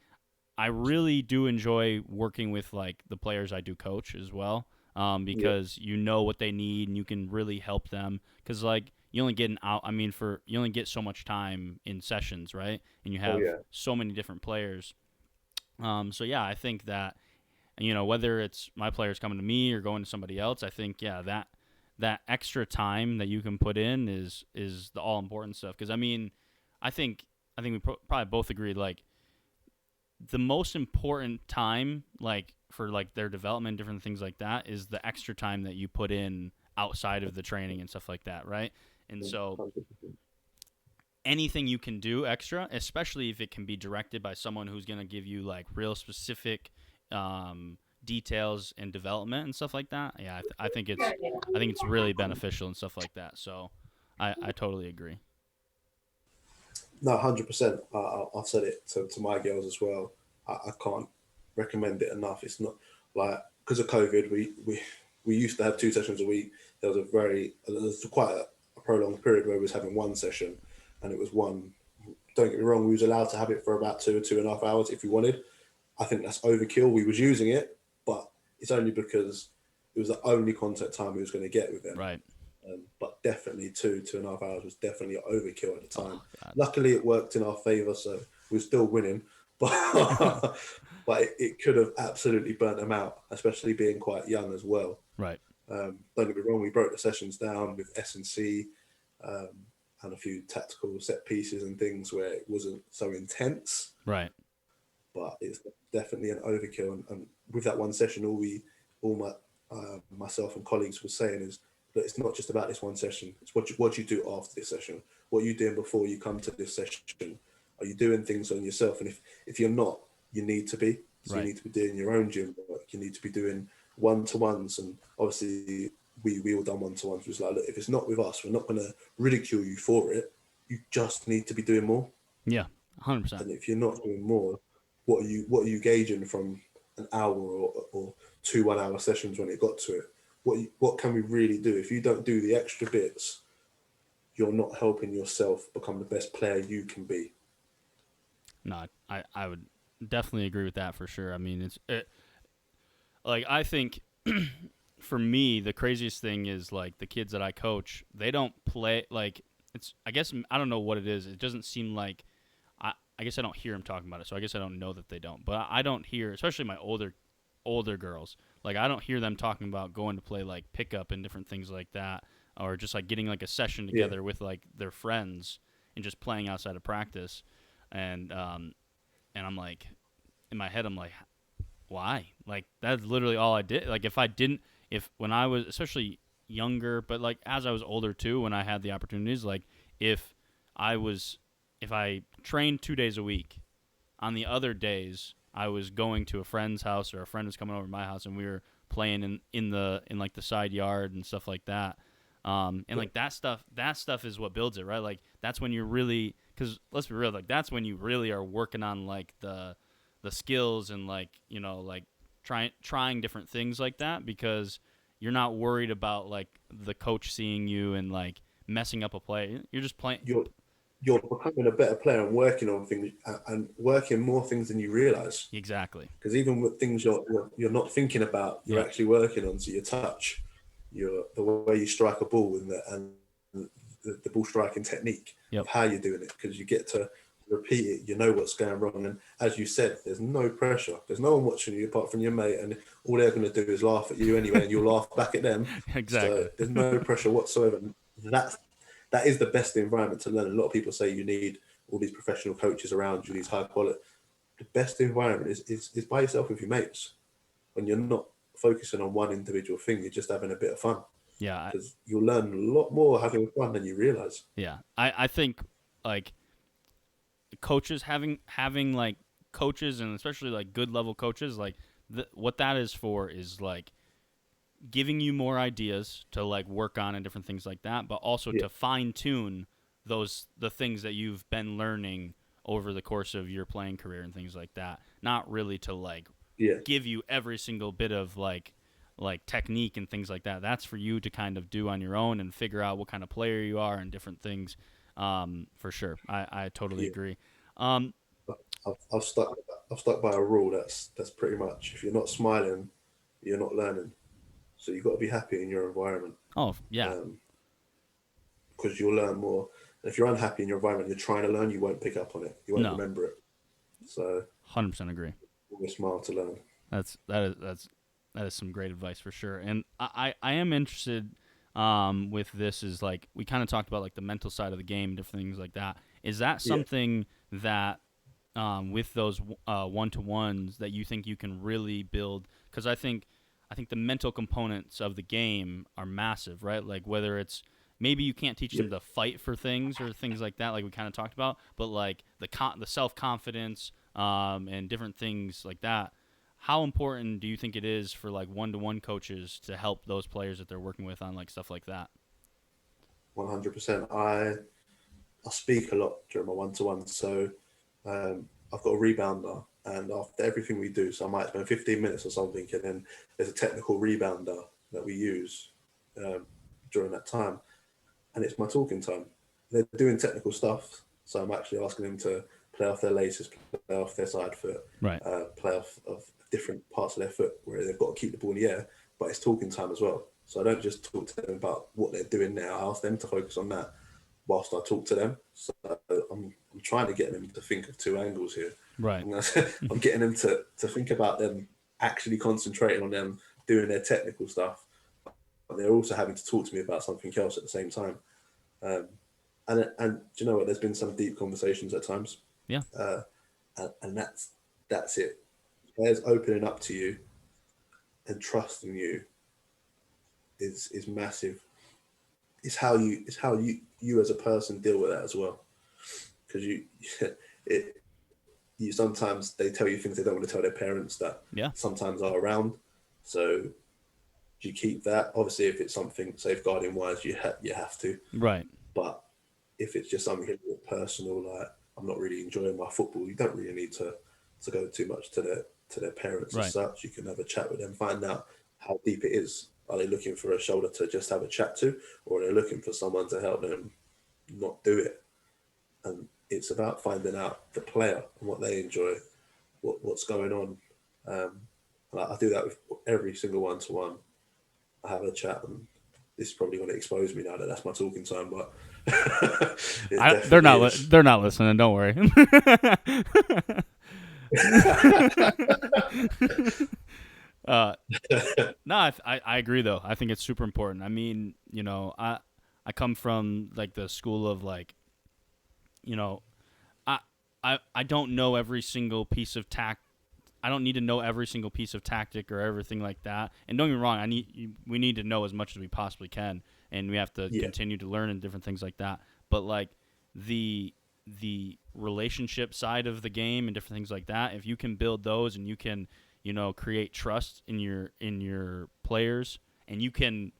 I really do enjoy working with like the players I do coach as well, Yeah. because you know what they need and you can really help them. Because like you only get you only get so much time in sessions, right? And you Oh have yeah. so many different players. So yeah, I think that And, whether it's my players coming to me or going to somebody else, I think, yeah, that extra time that you can put in is the all important stuff. Because I think we probably both agree, like, the most important time, like, for like their development, different things like that, is the extra time that you put in outside of the training and stuff like that, right? And so 100%. anything you can do extra, especially if it can be directed by someone who's going to give you like real specific details and development and stuff like that. Yeah, I think it's really beneficial and stuff like that. So I totally agree. No, 100%. I've said it to my girls as well. I can't recommend it enough. It's not like, because of COVID, we used to have 2 sessions a week. There was quite a prolonged period where we was having one session, and it was one. Don't get me wrong, we was allowed to have it for about 2 and a half hours if we wanted. I think that's overkill. We was using it, but it's only because it was the only contact time we was going to get with them. Right. But definitely 2.5 hours was definitely overkill at the time. Oh, God. Luckily, it worked in our favour, so we were still winning. But but it could have absolutely burnt them out, especially being quite young as well. Right. Don't get me wrong, we broke the sessions down with S&C um, and a few tactical set pieces and things where it wasn't so intense, Right. but it's definitely an overkill. And with that one session, all my myself and colleagues were saying is that it's not just about this one session. It's what you do after this session. What are you doing before you come to this session? Are you doing things on yourself? And if you're not, you need to be. So Right. you need to be doing your own gym work. You need to be doing one-to-ones. And obviously, we all done one-to-ones. It was like, look, if it's not with us, we're not going to ridicule you for it. You just need to be doing more. Yeah. 100%. And if you're not doing more, what are you gauging from an hour or 2 1-hour sessions when it got to it? What can we really do? If you don't do the extra bits, you're not helping yourself become the best player you can be. No, I would definitely agree with that for sure. I mean, like, I think for me, the craziest thing is like the kids that I coach, they don't play like I guess I don't know what it is. It doesn't seem like I guess I don't hear them talking about it, so I guess I don't know that they don't. But I don't hear, especially my older girls, like I don't hear them talking about going to play like pickup and different things like that, or just like getting like a session Yeah, together with like their friends and just playing outside of practice. And I'm like, in my head, I'm like, why? Like, that's literally all I did. Like, if when I was, especially younger, but like as I was older too, when I had the opportunities, like if I was, if I trained 2 days a week, on the other days I was going to a friend's house, or a friend was coming over to my house, and we were playing in like the side yard and stuff like that. And like that stuff is what builds it, right? Like that's when you're really, because let's be real, like that's when you really are working on like the skills and like like trying different things like that, because you're not worried about like the coach seeing you and like messing up a play. You're just playing. you're you're becoming a better player and working on things and working more things than you realize. Exactly. Because even with things you're not thinking about, you're Yep. actually working on. So your touch, the way you strike a ball, and the ball striking technique Yep. of how you're doing it, because you get to repeat it. You know what's going wrong, and as you said, there's no pressure. There's no one watching you apart from your mate, and all they're going to do is laugh at you anyway, and you'll laugh back at them. So Exactly. there's no pressure whatsoever. That that is the best environment to learn. A lot of people say you need all these professional coaches around you, these high quality. The best environment is by yourself with your mates, when you're not focusing on one individual thing. You're just having a bit of fun, Yeah. because you'll learn a lot more having fun than you realize. Yeah. I think like coaches having like coaches, and especially like good level coaches, like what that is for is like giving you more ideas to like work on and different things like that, but also Yeah, to fine tune the things that you've been learning over the course of your playing career and things like that. Not really to like yeah, give you every single bit of like technique and things like that. That's for you to kind of do on your own and figure out what kind of player you are and different things. For sure, I totally yeah. agree. I've stuck by a rule that's pretty much, if you're not smiling, you're not learning. So you've got to be happy in your environment, Oh yeah, um, because you'll learn more. And if you're unhappy in your environment, you're trying to learn, you won't pick up on it. You won't no, remember it. So 100% agree. always smile to learn. That is some great advice for sure. And I am interested with this is like we kind of talked about like the mental side of the game, different things like that. Is that Yeah, something that with those one-to-ones that you think you can really build? Because I think the mental components of the game are massive, right? Like whether it's maybe you can't teach yeah, them to fight for things or things like that, like we kind of talked about, but like the self confidence and different things like that. How important do you think it is for like one-to-one coaches to help those players that they're working with on like stuff like that? 100%. I speak a lot during my one-to-one, so I've got a rebounder, and after everything we do, so I might spend 15 minutes or something, and then there's a technical rebounder that we use um, during that time, and it's my talking time. They're doing technical stuff, so I'm actually asking them to play off their laces, play off their side foot, Right. play off of different parts of their foot where they've got to keep the ball in the air, but it's talking time as well. So I don't just talk to them about what they're doing now. I ask them to focus on that whilst I talk to them. So I'm trying to get them to think of two angles here. Right. And I'm getting them to think about them actually concentrating on them doing their technical stuff, but they're also having to talk to me about something else at the same time. Um, and do you know what? There's been some deep conversations at times, Yeah. and that's it. Players opening up to you and trusting you is massive. It's how you as a person deal with that as well. Because it you sometimes they tell you things they don't want to tell their parents that Yeah. sometimes are around. So you keep that. Obviously, if it's something safeguarding wise, you have to. Right. But if it's just something a little personal, like I'm not really enjoying my football, you don't really need to go too much to their parents as Right. such. You can have a chat with them, find out how deep it is. Are they looking for a shoulder to just have a chat to, or are they looking for someone to help them not do it? And it's about finding out the player and what they enjoy, what's going on. Um, I do that with every single one-to-one. I have a chat, and this is probably going to expose me now that that's my talking time, but it They're definitely not is. they're not listening. Don't worry. uh, no, I agree though. I think it's super important. I mean, I come from like the school of like, you know, I I don't know every single piece of tact. I don't need to know every single piece of tactic or everything like that. And don't get me wrong, we need to know as much as we possibly can, and we have to Yeah, continue to learn and different things like that. But like the the relationship side of the game and different things like that, if you can build those and you can, create trust in your players, and you can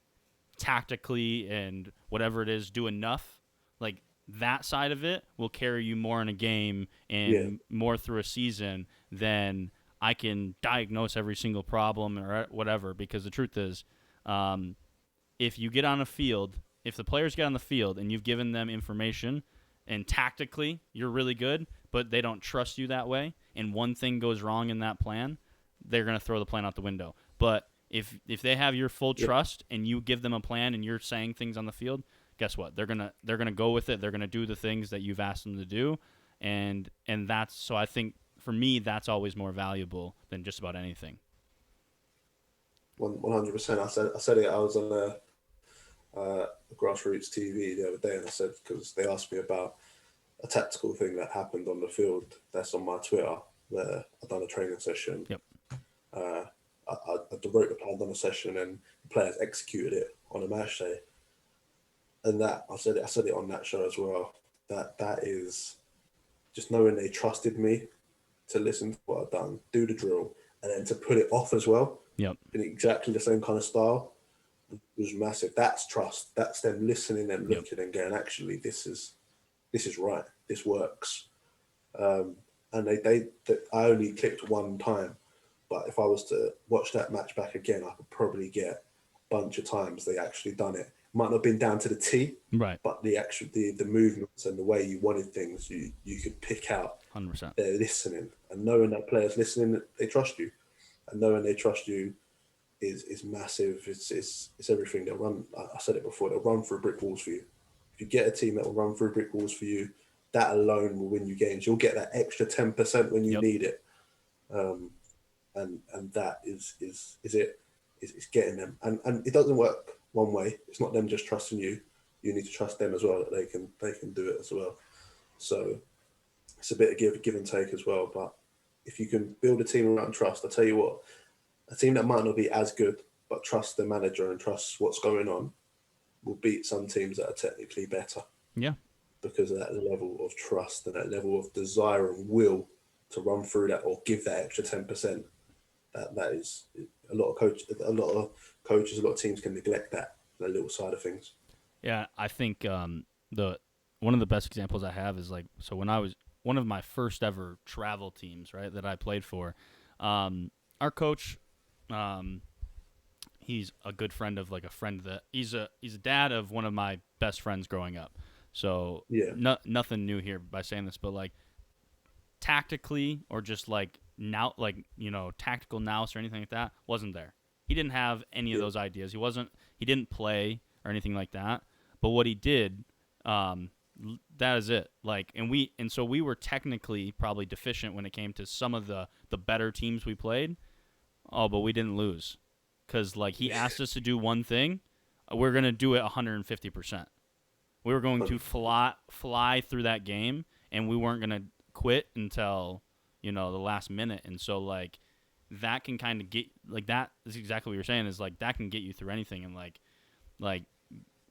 tactically and whatever it is do enough, like that side of it will carry you more in a game yeah, and more through a season than I can diagnose every single problem or whatever. Because the truth is, um, if you get on a field, if the players get on the field and you've given them information and tactically you're really good, but they don't trust you that way, and one thing goes wrong in that plan, they're going to throw the plan out the window. But if they have your full yeah. trust and you give them a plan and you're saying things on the field, guess what? They're gonna go with it. They're gonna do the things that you've asked them to do, and that's so. I think for me, that's always more valuable than just about anything. 100%. I said it. I was on a grassroots TV the other day, and I said because they asked me about a tactical thing that happened on the field. That's on my Twitter where I done a training session. Yep. Uh, I wrote the plan, done a session, and the players executed it on a match day. And that I said it on that show as well. That is just knowing they trusted me to listen to what I've done, do the drill, and then to put it off as well Yep. in exactly the same kind of style was massive. That's trust. That's them listening and Yep. looking and going, actually, this is right. This works. And I only clicked one time, but if I was to watch that match back again, I could probably get a bunch of times they actually done it. Might not have been down to the T, Right. but the movements and the way you wanted things, you could pick out. 100%. They're listening, and knowing that players listening, they trust you, and knowing they trust you is massive. It's everything. They'll run. I said it before. They'll run through brick walls for you. If you get a team that will run through brick walls for you, that alone will win you games. You'll get that extra 10% when you Yep. need it. Um, and that is it. It's getting them, and it doesn't work one way. It's not them just trusting you. You need to trust them as well, that they can do it as well. So it's a bit of give and take as well. But if you can build a team around trust, I tell you what, a team that might not be as good but trust the manager and trust what's going on will beat some teams that are technically better Yeah. because of that level of trust and that level of desire and will to run through that or give that extra 10%. That is a lot of coaches, a lot of teams can neglect that little side of things. Yeah, I think the one of the best examples I have is like, so when I was one of my first ever travel teams, right, that I played for, our coach, um, he's a good friend of like a friend that he's a dad of one of my best friends growing up. So Yeah, nothing new here by saying this, but like tactically or just like now, like, you know, tactical nous or anything like that wasn't there. He didn't have any of yeah, those ideas. He didn't play or anything like that. But what he did, that is it. Like, and so we were technically probably deficient when it came to some of the better teams we played. Oh, but we didn't lose because like he asked us to do one thing, we're gonna do it 150%. We were going to fly through that game, and we weren't gonna quit until, you know, the last minute. And so like that can kind of get like that is exactly what you're saying, is like that can get you through anything. And like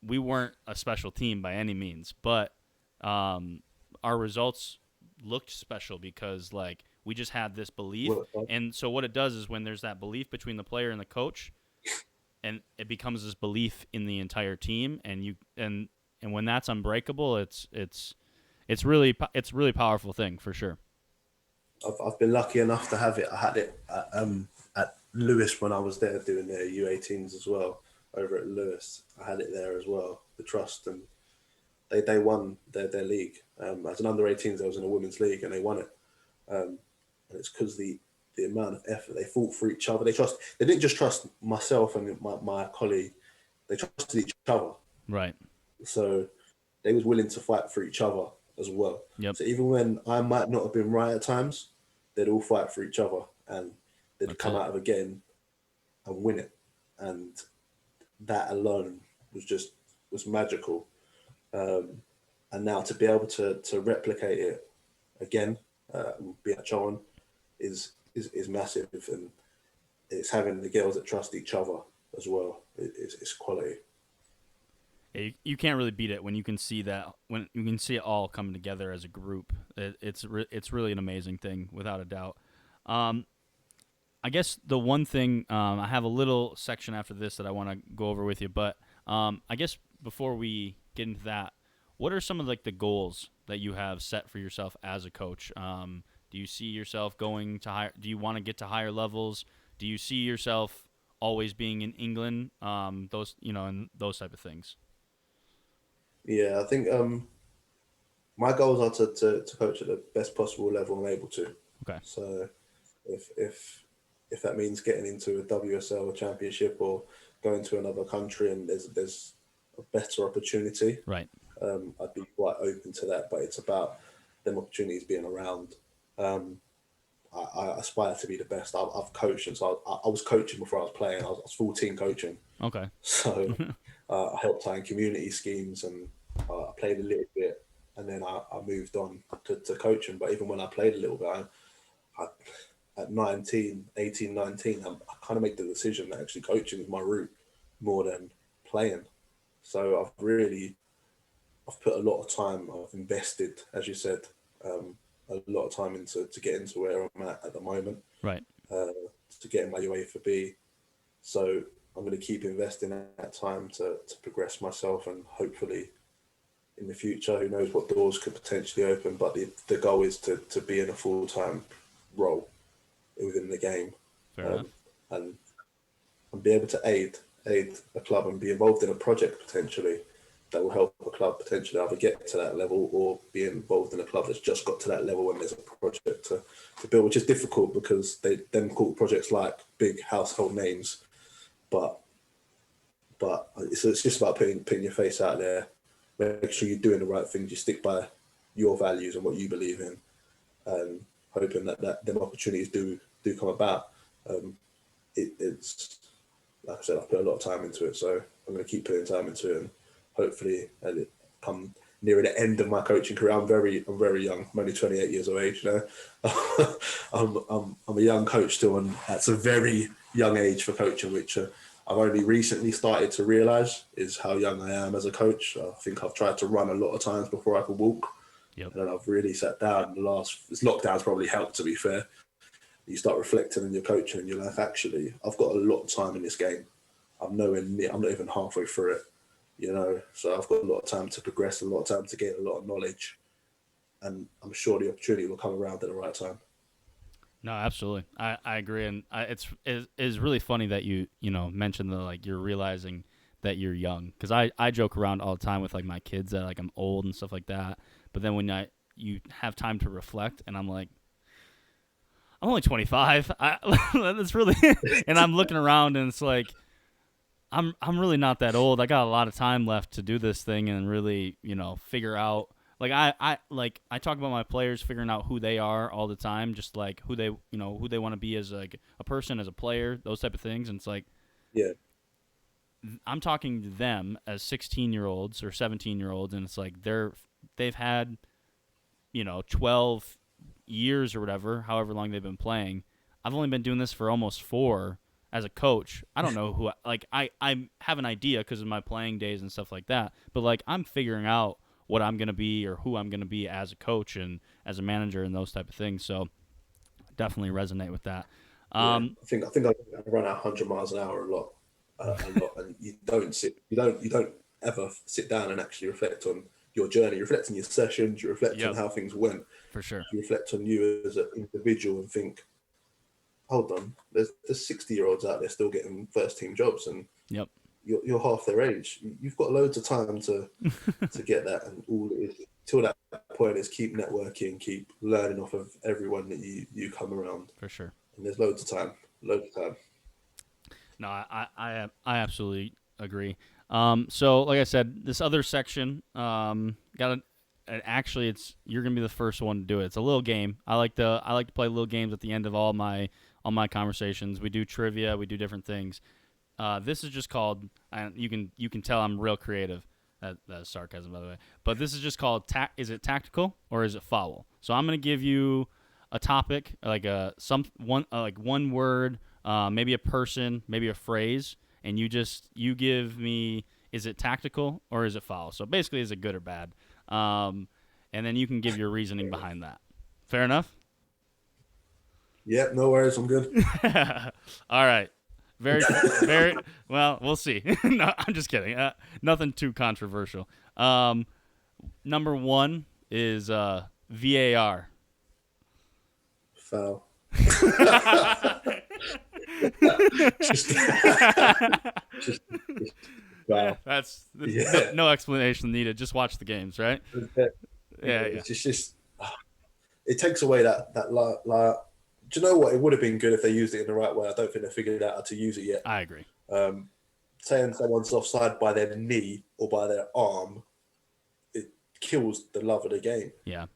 we weren't a special team by any means, but our results looked special because like we just had this belief. well, And so what it does is when there's that belief between the player and the coach, and it becomes this belief in the entire team, and when that's unbreakable, it's really powerful thing for sure. I've been lucky enough to have it. I had it at Lewis when I was there doing their U18s as well. Over at Lewis, I had it there as well. The trust, and they won their league. As an under 18s, I was in a women's league and they won it. And it's because the amount of effort they fought for each other. They didn't just trust myself and my colleague. They trusted each other. Right. So they was willing to fight for each other as well. Yep. So even when I might not have been right at times, they'd all fight for each other and they'd That's come it. out of a game and win it. And that alone was magical. And now to be able to replicate it again, be at John, is massive, and it's having the girls that trust each other as well. It's quality. Yeah, you can't really beat it when you can see that, when you can see it all come together as a group. It's really an amazing thing without a doubt. Um, I guess the one thing, I have a little section after this that I want to go over with you, but I guess before we get into that, what are some of like the goals that you have set for yourself as a coach? Do you see yourself going to higher? Do you want to get to higher levels? Do you see yourself always being in England? Those, you know, and those type of things. Yeah, I think my goals are to coach at the best possible level I'm able to. Okay. So if if that means getting into a WSL championship or going to another country and there's a better opportunity, Right. I'd be quite open to that. But it's about them opportunities being around. Um, I aspire to be the best. I've coached, and so I was coaching before I was playing. I was full team coaching, Okay. so I helped out in community schemes, and I played a little bit, and then I moved on to coaching. But even when I played a little bit, I at 19, 18, 19, I kind of made the decision that actually coaching is my route more than playing. So I've put a lot of time, I've invested, as you said, a lot of time into to get into where I'm at the moment, Right. uh, to get in my UEFA B. So I'm going to keep investing that time to progress myself, and hopefully in the future, who knows what doors could potentially open. But the goal is to be in a full-time role within the game, Fair um, enough. and be able to aid a club and be involved in a project potentially that will help a club potentially either get to that level or be involved in a club that's just got to that level when there's a project to build, which is difficult because they then call projects like big household names, but it's just about putting your face out there, make sure you're doing the right things, you stick by your values and what you believe in, and hoping that them opportunities do come about. It's like I said, I've put a lot of time into it, so I'm going to keep putting time into it, and hopefully, as it come near the end of my coaching career, I'm very young. I'm only 28 years of age. I'm a young coach still, and that's a very young age for coaching, which I've only recently started to realise is how young I am as a coach. I think I've tried to run a lot of times before I could walk, and then I've really sat down. This lockdown's probably helped, to be fair. You start reflecting on your coaching, and you're like, actually, I've got a lot of time in this game. I'm not even halfway through it, so I've got a lot of time to progress, a lot of time to gain a lot of knowledge, and I'm sure the opportunity will come around at the right time. No, absolutely. I agree, and it's really funny that you mentioned you're realizing that you're young, because I joke around all the time with like my kids that like I'm old and stuff like that, but then when you have time to reflect, and I'm like, I'm only 25. That's really, and I'm looking around, and it's like, I'm really not that old. I got a lot of time left to do this thing and really, figure out. Like I talk about my players figuring out who they are all the time, just like who they want to be as like a person, as a player, those type of things. And it's like, yeah, I'm talking to them as 16-year-olds or 17-year-olds, and it's like they've had 12 years or whatever, however long they've been playing. I've only been doing this for almost 4 as a coach. I don't know who I have an idea because of my playing days and stuff like that, but like I'm figuring out what I'm going to be or who I'm going to be as a coach and as a manager and those type of things. So definitely resonate with that. I think I run at 100 miles an hour a lot, and you don't ever sit down and actually reflect on your journey. You reflect on your sessions, you reflect on how things went. For sure. You reflect on you as an individual and think, hold on, there's 60-year-olds out there still getting first team jobs, and you're half their age. You've got loads of time to get that, and all it is till that point is keep networking, keep learning off of everyone that you come around. For sure. And there's loads of time. No, I absolutely agree. So like I said, this other section, actually you're gonna be the first one to do it. It's a little game. I like to play little games at the end of all my conversations. We do trivia, we do different things. This is just called, you can tell I'm real creative. That's sarcasm, by the way. But this is just called is it tactical or is it foul? So I'm gonna give you a topic, like one word, maybe a person, maybe a phrase, and you give me, is it tactical or is it foul? So basically, is it good or bad? And then you can give your reasoning behind that. Fair enough? Yeah, no worries. I'm good. All right. Very, very well. We'll see. No, I'm just kidding. Nothing too controversial. Number 1 is VAR. Foul. just wow. That's no explanation needed. Just watch the games, right? Yeah. It's just it takes away that do you know what? It would have been good if they used it in the right way. I don't think they figured out how to use it yet. I agree. Saying someone's offside by their knee or by their arm, it kills the love of the game. Yeah.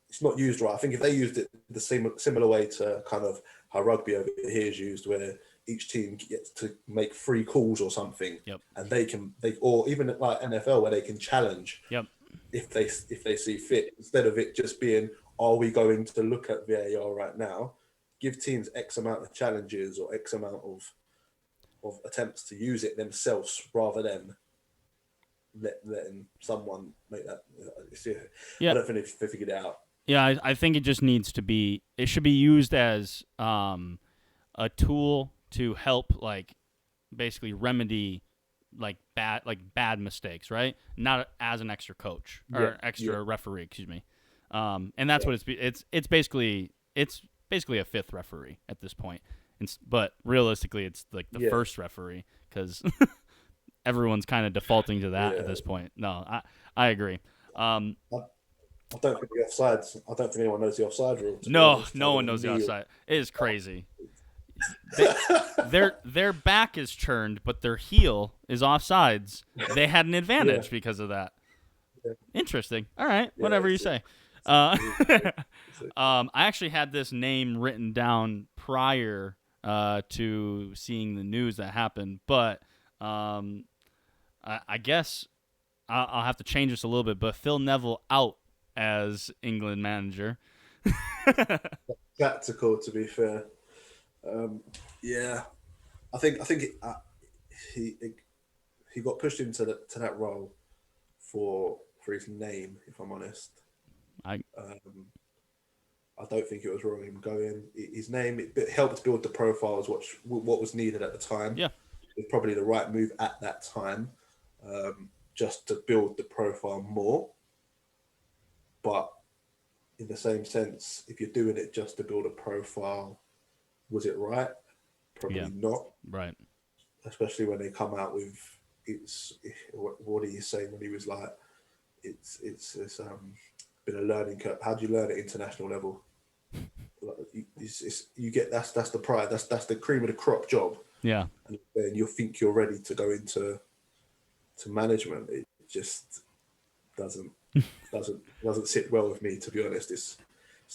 It's not used right. I think if they used it the similar way to kind of how rugby over here is used, where each team gets to make 3 calls or something, and or even like NFL where they can challenge if they see fit, instead of it just being, are we going to look at VAR right now? Give teams X amount of challenges or X amount of attempts to use it themselves, rather than letting someone make that. I don't think they figured it out. Yeah, I think it just needs to be. It should be used as a tool to help, like, basically remedy bad mistakes, right? Not as an extra coach or extra referee, excuse me. And that's what it's basically a 5th referee at this point. But realistically, it's like the first referee, because everyone's kind of defaulting to that at this point. No, I agree. I don't think the offsides. I don't think anyone knows the offside rule. No one knows the offside. It is crazy. Their back is turned, but their heel is offsides. They had an advantage because of that. Yeah. Interesting. All right, whatever you say. Uh, So, I actually had this name written down prior to seeing the news that happened, but um, I guess I'll have to change this a little bit. But Phil Neville out as England manager. tactical, to be fair. Um, yeah, I think he he got pushed into to that role for his name. If I'm honest, I um, I don't think it was wrong him going. His name it helped build the profiles. What was needed at the time. yeah It was probably the right move at that time, just to build the profile more. But in the same sense, if you're doing it just to build a profile, was it right? yeah Probably not. right Especially when they come out with it's what are you saying when he was like it's been a learning curve. How do you learn at international level? You get that's the pride. That's the cream of the crop job, yeah. and then you think you're ready to go into to management. It just doesn't doesn't sit well with me, to be honest. It's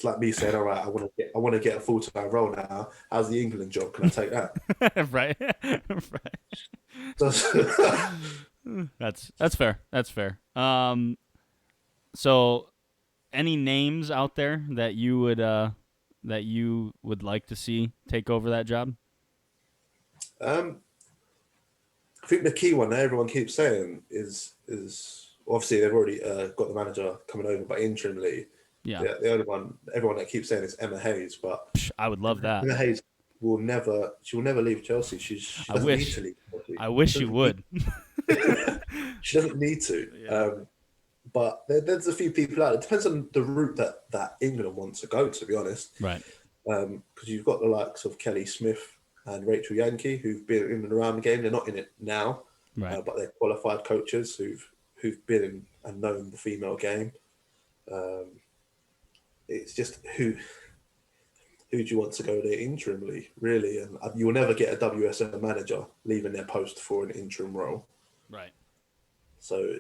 like me saying, all right, I want to get a full time role now. How's the England job? Can I take that? right right. Does- That's fair. That's fair. So any names out there that you would like to see take over that job? um, I think the key one that everyone keeps saying is obviously they've already got the manager coming over, but interimly, Yeah, the only one everyone that keeps saying is Emma Hayes, but I would love that. Emma Hayes she will never leave Chelsea. She I doesn't need wish. to leave Chelsea. I wish She you doesn't need, would. she doesn't need to. Yeah. But there's a few people out. It depends on the route that England wants to go. To be honest, Right. because you've got the likes of Kelly Smith and Rachel Yankee who've been in and around the game. They're not in it now, Right. but they're qualified coaches who've been in and known the female game. Um, it's just who do you want to go there interimly, really? And you will never get a WSL manager leaving their post for an interim role. Right. So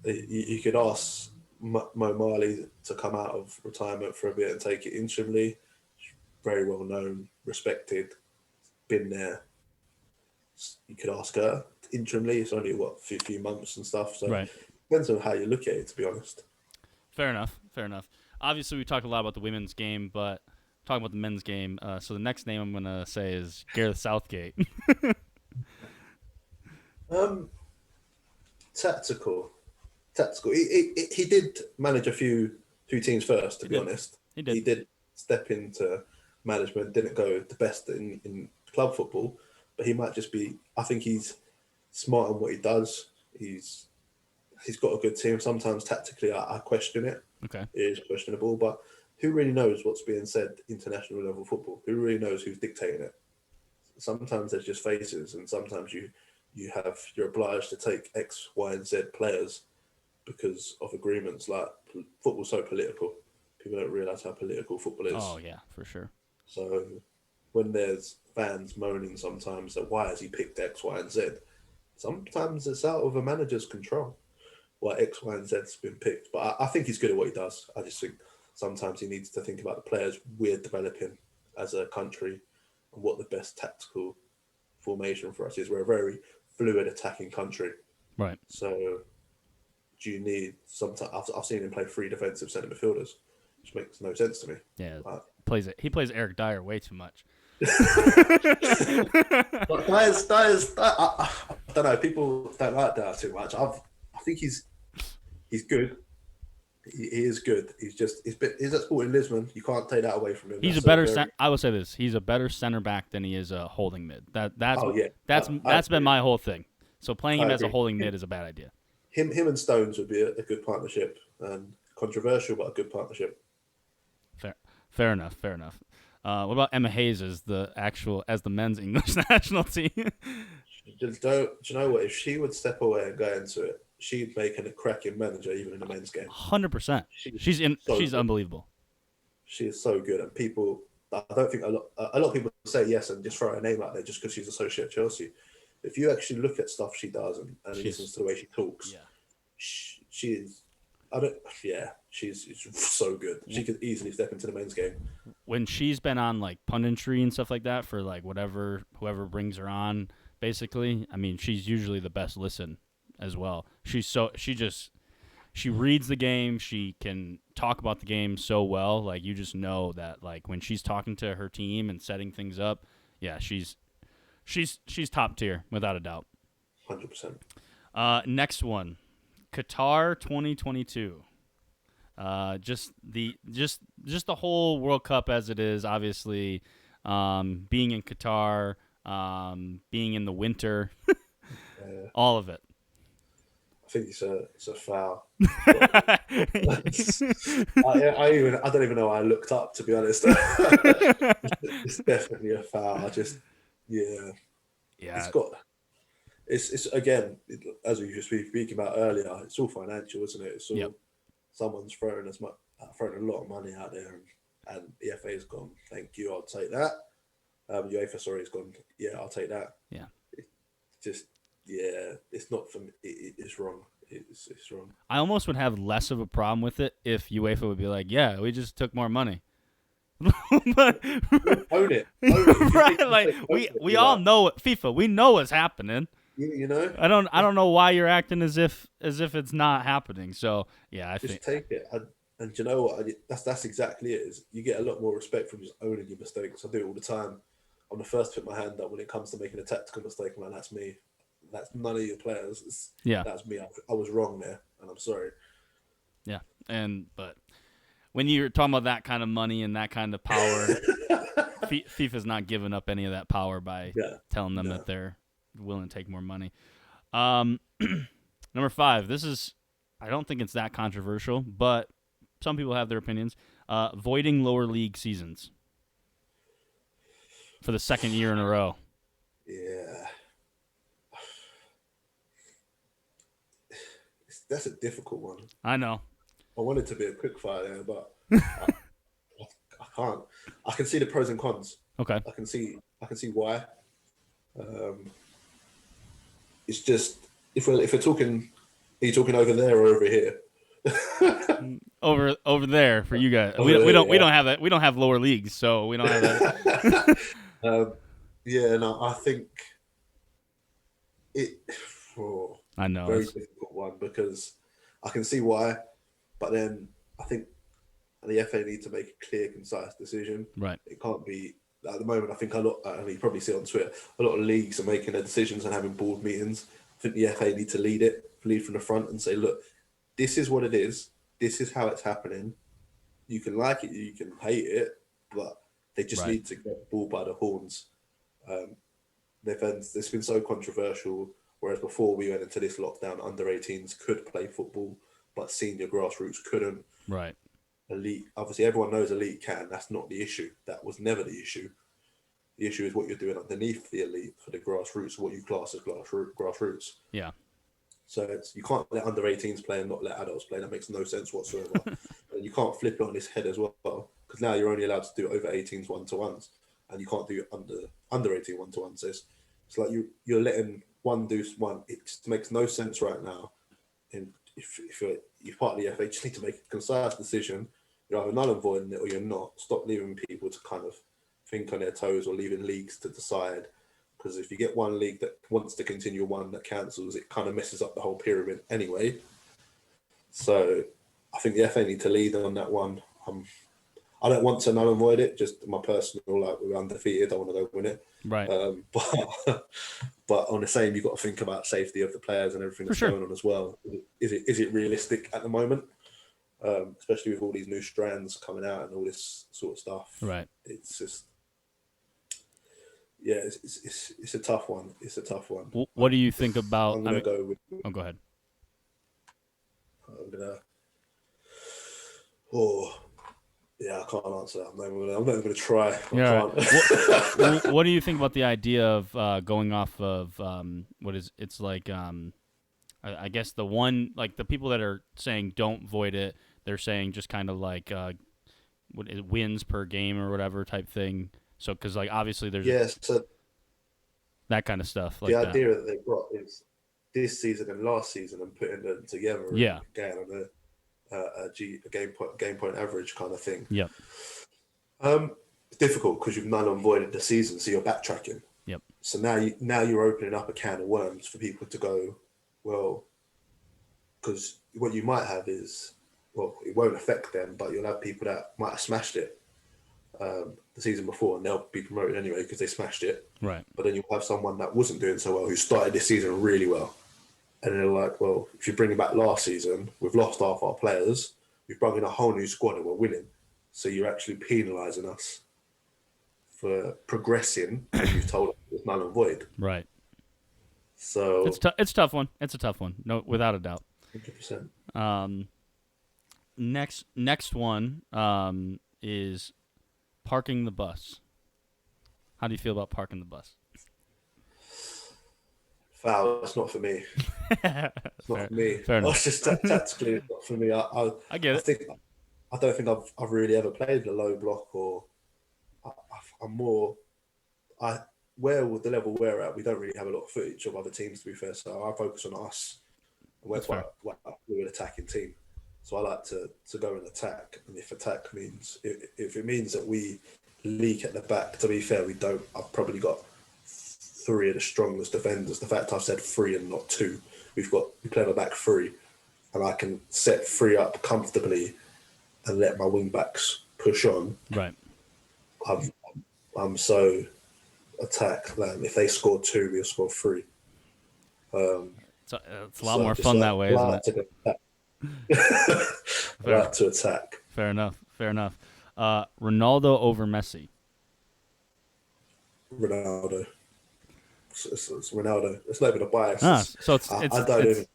you could ask Mo Marley to come out of retirement for a bit and take it interimly. Very well known, respected, been there. You could ask her interimly. It's only what a few months and stuff. So Right. depends on how you look at it. To be honest. Fair enough. Fair enough. Obviously, we talked a lot about the women's game, but talking about the men's game. So the next name I'm gonna say is Gareth Southgate. Um, tactical, tactical. He did manage a few teams first. To He be did. honest, He he did. did step into management. Didn't go the best in club football, but he might just be. I think he's smart on what he does. He's got a good team. Sometimes tactically, I question it. Okay. It is questionable, but who really knows what's being said international level football? Who really knows who's dictating it? Sometimes there's just faces, and sometimes you're obliged to take X, Y, and Z players because of agreements. Like football's so political, people don't realise how political football Oh is. yeah, for sure. So when there's fans moaning sometimes that why has he picked X, Y, and Z, sometimes it's out of a manager's control why X, Y, and Z's been picked. But I think he's good at what he does. I just think sometimes he needs to think about the players we're developing as a country and what the best tactical formation for us is. We're a very fluid attacking country. Right. So do you need sometimes I've seen him play three defensive centre midfielders, which makes no sense to me. Yeah. Like, He plays Eric Dyer way too much. but I don't know. People don't like Dyer too much. I think he's good. He is good. He's at Sporting Lisbon. You can't take that away from him. He's a That's better. very, I would say this. He's a better center back than he is a holding mid. oh yeah, That's I been agree. my whole thing. So playing I him as a agree. holding mid is a bad idea. Him and Stones would be a good partnership, and controversial but a good partnership. Fair enough. Fair enough. What about Emma Hayes as the men's English national team? Just don't. Do you know what? If she would step away and go into it, she'd make a cracking manager even in the men's game. 100%. She's good. unbelievable. She is so good, and people. I don't think a lot of people say yes and just throw her name out there just because she's associated with Chelsea. If you actually look at stuff she does and listens to the way she talks, Yeah. she is. I don't. Yeah, she's so good. She could easily step into the men's game. When she's been on like punditry and stuff like that for like whoever brings her on, basically, I mean, she's usually the best listen as well. She reads the game. She can talk about the game so well. Like, you just know that, like, when she's talking to her team and setting things up, yeah, she's top tier without a doubt. 100%. Next one, Qatar 2022. Just the whole World Cup as it is, obviously, being in Qatar, being in the winter, all of it. I think it's a foul. I don't even know why I looked up, to be honest. It's definitely a foul. Yeah. It's again, as we were speaking about earlier, it's all financial, isn't it? It's all someone's throwing a lot of money out there, and the FA's gone, thank you, I'll take that. UEFA, has gone, yeah, I'll take that. Yeah. It's not for me. It's wrong. It's wrong. I almost would have less of a problem with it if UEFA would be like, yeah, we just took more money. Own it. Right? Like, we all know it. FIFA, we know what's happening. You know? I don't know why you're acting as if it's not happening. So yeah, I think take it. And you know what? That's exactly it. Is you get a lot more respect from just owning your mistakes. I do it all the time. I'm the first to put my hand up when it comes to making a tactical mistake. I'm like, that's me. That's none of your players. That's me. I was wrong there, and I'm sorry. Yeah, but when you're talking about that kind of money and that kind of power, FIFA's not giving up any of that power by telling them that they're willing to take more money. Number 5. I don't think it's that controversial, but some people have their opinions. Voiding lower league seasons for the second year in a row. Yeah. That's a difficult one. I know. I wanted to be a quick fire there, but I can't. I can see the pros and cons. Okay. I can see why. It's just if we're talking, are you talking over there or over here? over there for you guys. We don't have that. We don't have lower leagues, so we don't have that. I think it. I know. Very difficult one because I can see why, but then I think the FA need to make a clear, concise decision. Right. It can't be at the moment. I think you probably see it on Twitter. A lot of leagues are making their decisions and having board meetings. I think the FA need to lead from the front and say, look, this is what it is. This is how it's happening. You can like it, you can hate it, but they just need to get the ball by the horns. It's been so controversial. Whereas before we went into this lockdown, under 18s could play football, but senior grassroots couldn't. Right. Elite, obviously everyone knows elite can. That's not the issue. That was never the issue. The issue is what you're doing underneath the elite for the grassroots, what you class as grassroots. Yeah. So you can't let under 18s play and not let adults play. That makes no sense whatsoever. And you can't flip it on its head as well, because now you're only allowed to do over 18s one-to-ones, and you can't do under 18 one-to-ones. It's like you're letting one do one. It just makes no sense right now. And if you're part of the FA, you just need to make a concise decision. You're either null and voiding it or you're not. Stop leaving people to kind of think on their toes or leaving leagues to decide. Because if you get one league that wants to continue, one that cancels, it kind of messes up the whole pyramid anyway. So I think the FA need to lead on that one. I don't want to null and void it, just my personal, like, we're undefeated, I want to go win it. Right. But on the same, you've got to think about safety of the players and everything that's going on as well. Is it realistic at the moment? Especially with all these new strands coming out and all this sort of stuff. Right. It's just, it's a tough one. It's a tough one. What do you think about? I'm gonna go with. Oh, go ahead. I can't answer that. I'm not even going to try. What do you think about the idea of going off of it's like? I guess the one, like, the people that are saying don't void it, they're saying just kind of like what is wins per game or whatever type thing. So because, like, obviously there's that kind of stuff. Like the idea that they've got is this season and last season and putting them together. Yeah. Again, on a game point average kind of thing. Yep. It's difficult because you've null and voided the season, so you're backtracking. Yep. So now you're opening up a can of worms for people to go, well, because what you might have is, well, it won't affect them, but you'll have people that might have smashed it the season before, and they'll be promoted anyway because they smashed it. Right. But then you'll have someone that wasn't doing so well who started this season really well, and they're like, well, if you bring it back last season, we've lost half our players, we've brought in a whole new squad and we're winning, so you're actually penalising us for progressing when you've told us it's null and void. Right. So it's a tough one. It's a tough one. No, without a doubt. 100%. Next one is parking the bus. How do you feel about parking the bus? Foul. It's not for me. It's not for me. Fair enough. It's just tactically, it's not for me. I get it. I don't think I've really ever played a low block, or I'm more. Where with the level we're at, we don't really have a lot of footage of other teams, to be fair. So I focus on us. We're an attacking team, so I like to go and attack. And if attack means, if it means that we leak at the back, to be fair, we don't. I've probably got 3 of the strongest defenders. The fact I've said 3 and not 2, we play the back 3, and I can set 3 up comfortably and let my wing backs push on. Right. I'm so attack that if they score 2, we'll score 3. It's a lot more fun that way, isn't it? I like to attack. Fair enough. Ronaldo over Messi. Ronaldo. It's Ronaldo. It's not even a bias. So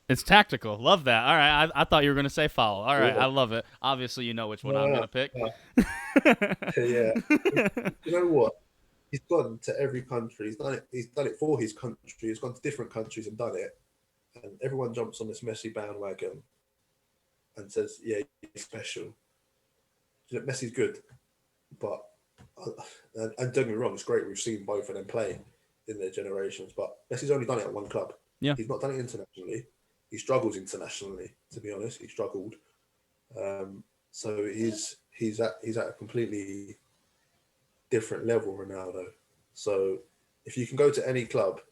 it's tactical. Love that. All right. I thought you were going to say foul. All right. Yeah. I love it. Obviously, you know which one I'm going to pick. Yeah. You know what? He's gone to every country. He's done it for his country. He's gone to different countries and done it. And everyone jumps on this Messi bandwagon and says, yeah, he's special. Messi's good. But, and don't get me wrong, it's great. We've seen both of them play in their generations. But Messi's only done it at one club. Yeah. He's not done it internationally. He struggles internationally, to be honest. He struggled. So he's at a completely different level, Ronaldo. So if you can go to any club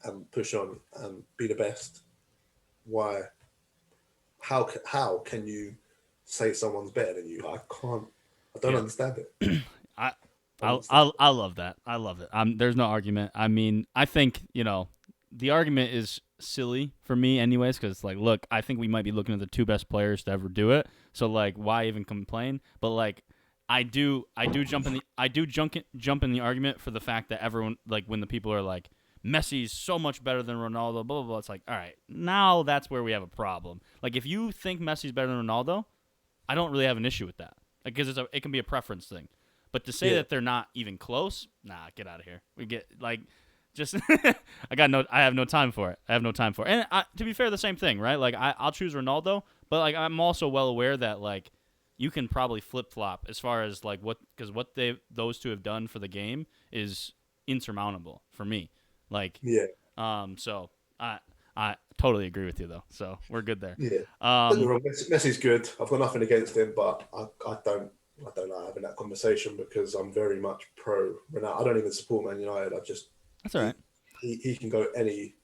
and push on and be the best, why? How can you say someone's better than you? I can't. I don't understand it. I love that. I love it. There's no argument. I mean, I think the argument is silly for me, anyways, because look, I think we might be looking at the 2 best players to ever do it. So why even complain? But I do jump in the argument for the fact that everyone, when the people are like, Messi's so much better than Ronaldo, blah, blah, blah. It's all right, now that's where we have a problem. If you think Messi's better than Ronaldo, I don't really have an issue with that. Because it can be a preference thing. But to say that they're not even close, nah, get out of here. We get, just, I have no time for it. And to be fair, the same thing, right? I'll choose Ronaldo, but, I'm also well aware that, you can probably flip-flop as far as, because what those 2 have done for the game is insurmountable for me. So I totally agree with you, though. So we're good there. Yeah. Messi's good. I've got nothing against him, but I don't like having that conversation because I'm very much pro Ronaldo. I don't even support Man United. That's all right. He can go any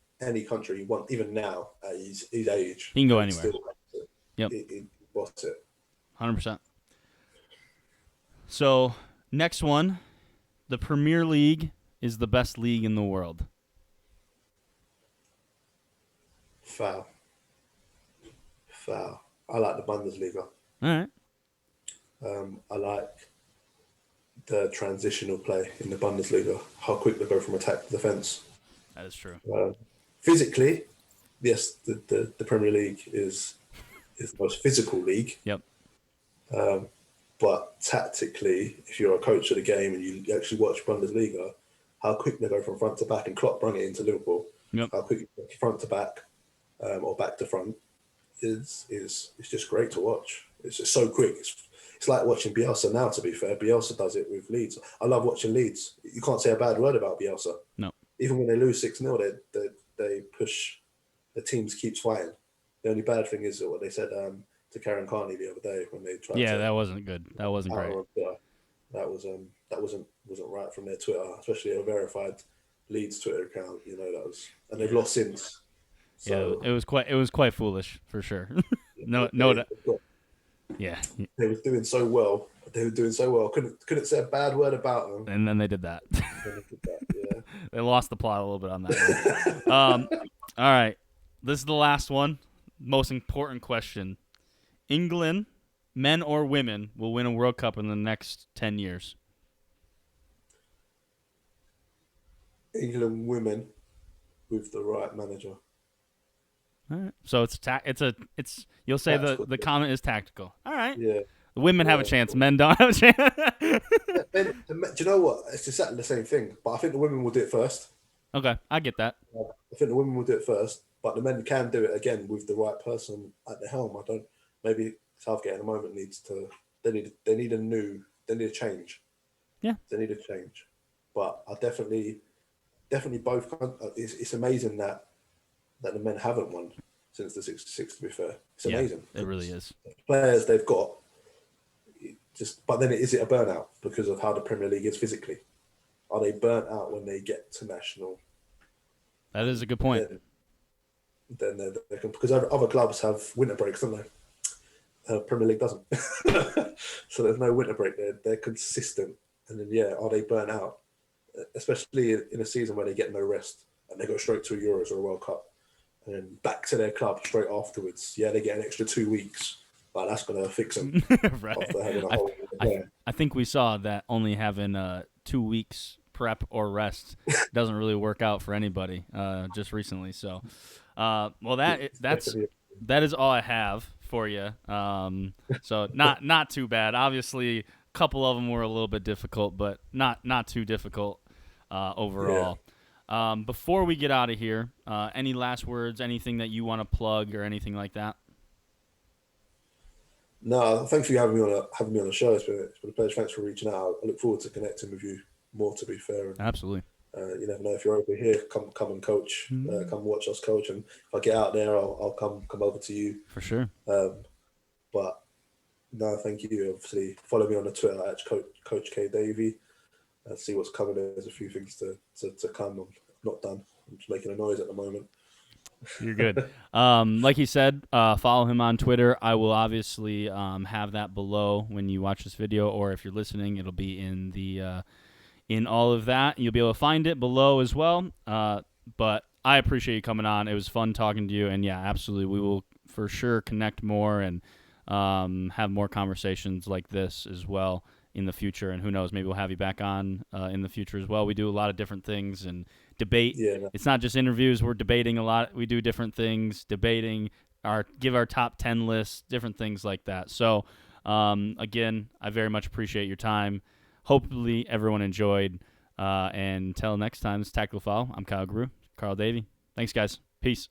country he wants, even now at his age. He can go anywhere. Yep. He wants it. 100%. So next one, the Premier League is the best league in the world. Foul. I like the Bundesliga. All right. I like the transitional play in the Bundesliga, how quick they go from attack to defence. That is true. Physically, yes, the Premier League is the most physical league. Yep. But tactically, if you're a coach of the game and you actually watch Bundesliga, how quick they go from front to back, and Klopp brought it into Liverpool. Yep. How quick front to back or back to front is just great to watch. It's just so quick. It's like watching Bielsa now, to be fair. Bielsa does it with Leeds. I love watching Leeds. You can't say a bad word about Bielsa. No. Even when they lose 6-0, they push. The teams keeps fighting. The only bad thing is what they said, to Karen Carney the other day when they tried Yeah, to. that wasn't good. That wasn't great. That wasn't right from their Twitter, especially a verified Leeds Twitter account. You know, that was, and they've lost since. So Yeah, it was quite foolish for sure. no, they, no, yeah, they were doing so well. They were doing so well. Couldn't say a bad word about them. and then they did that. Yeah. They lost the plot a little bit on that one. All right, this is the last one. Most important question: England, men or women, will win a World Cup in the next 10 years. England women with the right manager. All right. So it's you'll say Tactical. the comment is tactical. All right. Yeah. The women have a chance. Men don't have a chance. Do you know what? It's exactly the same thing. But I think the women will do it first. Okay, I get that. I think the women will do it first, but the men can do it again with the right person at the helm. Maybe Southgate at the moment needs to. They need a change. Yeah. They need a change. But I definitely both. It's amazing that the men haven't won since the '66. To be fair, it's amazing. It really is. The players they've got. But then is it a burnout because of how the Premier League is physically? Are they burnt out when they get to national? That is a good point. Then they can, because other clubs have winter breaks, don't they? Premier League doesn't. So there's no winter break. They're consistent. And then, are they burnt out? Especially in a season where they get no rest and they go straight to a Euros or a World Cup and then back to their club straight afterwards. Yeah, they get an extra 2 weeks. But that's going to fix them. Right. I think we saw that only having 2 weeks prep or rest doesn't really work out for anybody just recently. So, that is all I have for you. So not too bad. Obviously, a couple of them were a little bit difficult, but not too difficult overall. Yeah. Before we get out of here, any last words? Anything that you want to plug or anything like that? No, thanks for having me on the show. It's been a pleasure. Thanks for reaching out. I look forward to connecting with you more. To be fair, and, absolutely. You never know if you're over here. Come and coach. Come watch us coach, and if I get out there, I'll come over to you for sure. But no, thank you. Obviously, follow me on the Twitter at Coach K Davy. See what's coming. There's a few things to come. I'm not done. I'm just making a noise at the moment. You're good. Like he said, follow him on Twitter. I will obviously have that below when you watch this video, or if you're listening, it'll be in the in all of that. You'll be able to find it below as well. But I appreciate you coming on. It was fun talking to you, and yeah, absolutely, we will for sure connect more and have more conversations like this as well in the future. And who knows, maybe we'll have you back on in the future as well. We do a lot of different things and debate. It's not just interviews. We're debating a lot. We do different things, debating, give our top 10 lists, different things like that. So, again, I very much appreciate your time. Hopefully everyone enjoyed. And until next time, this is Tactical Foul. I'm Karl, Davy. Thanks, guys. Peace.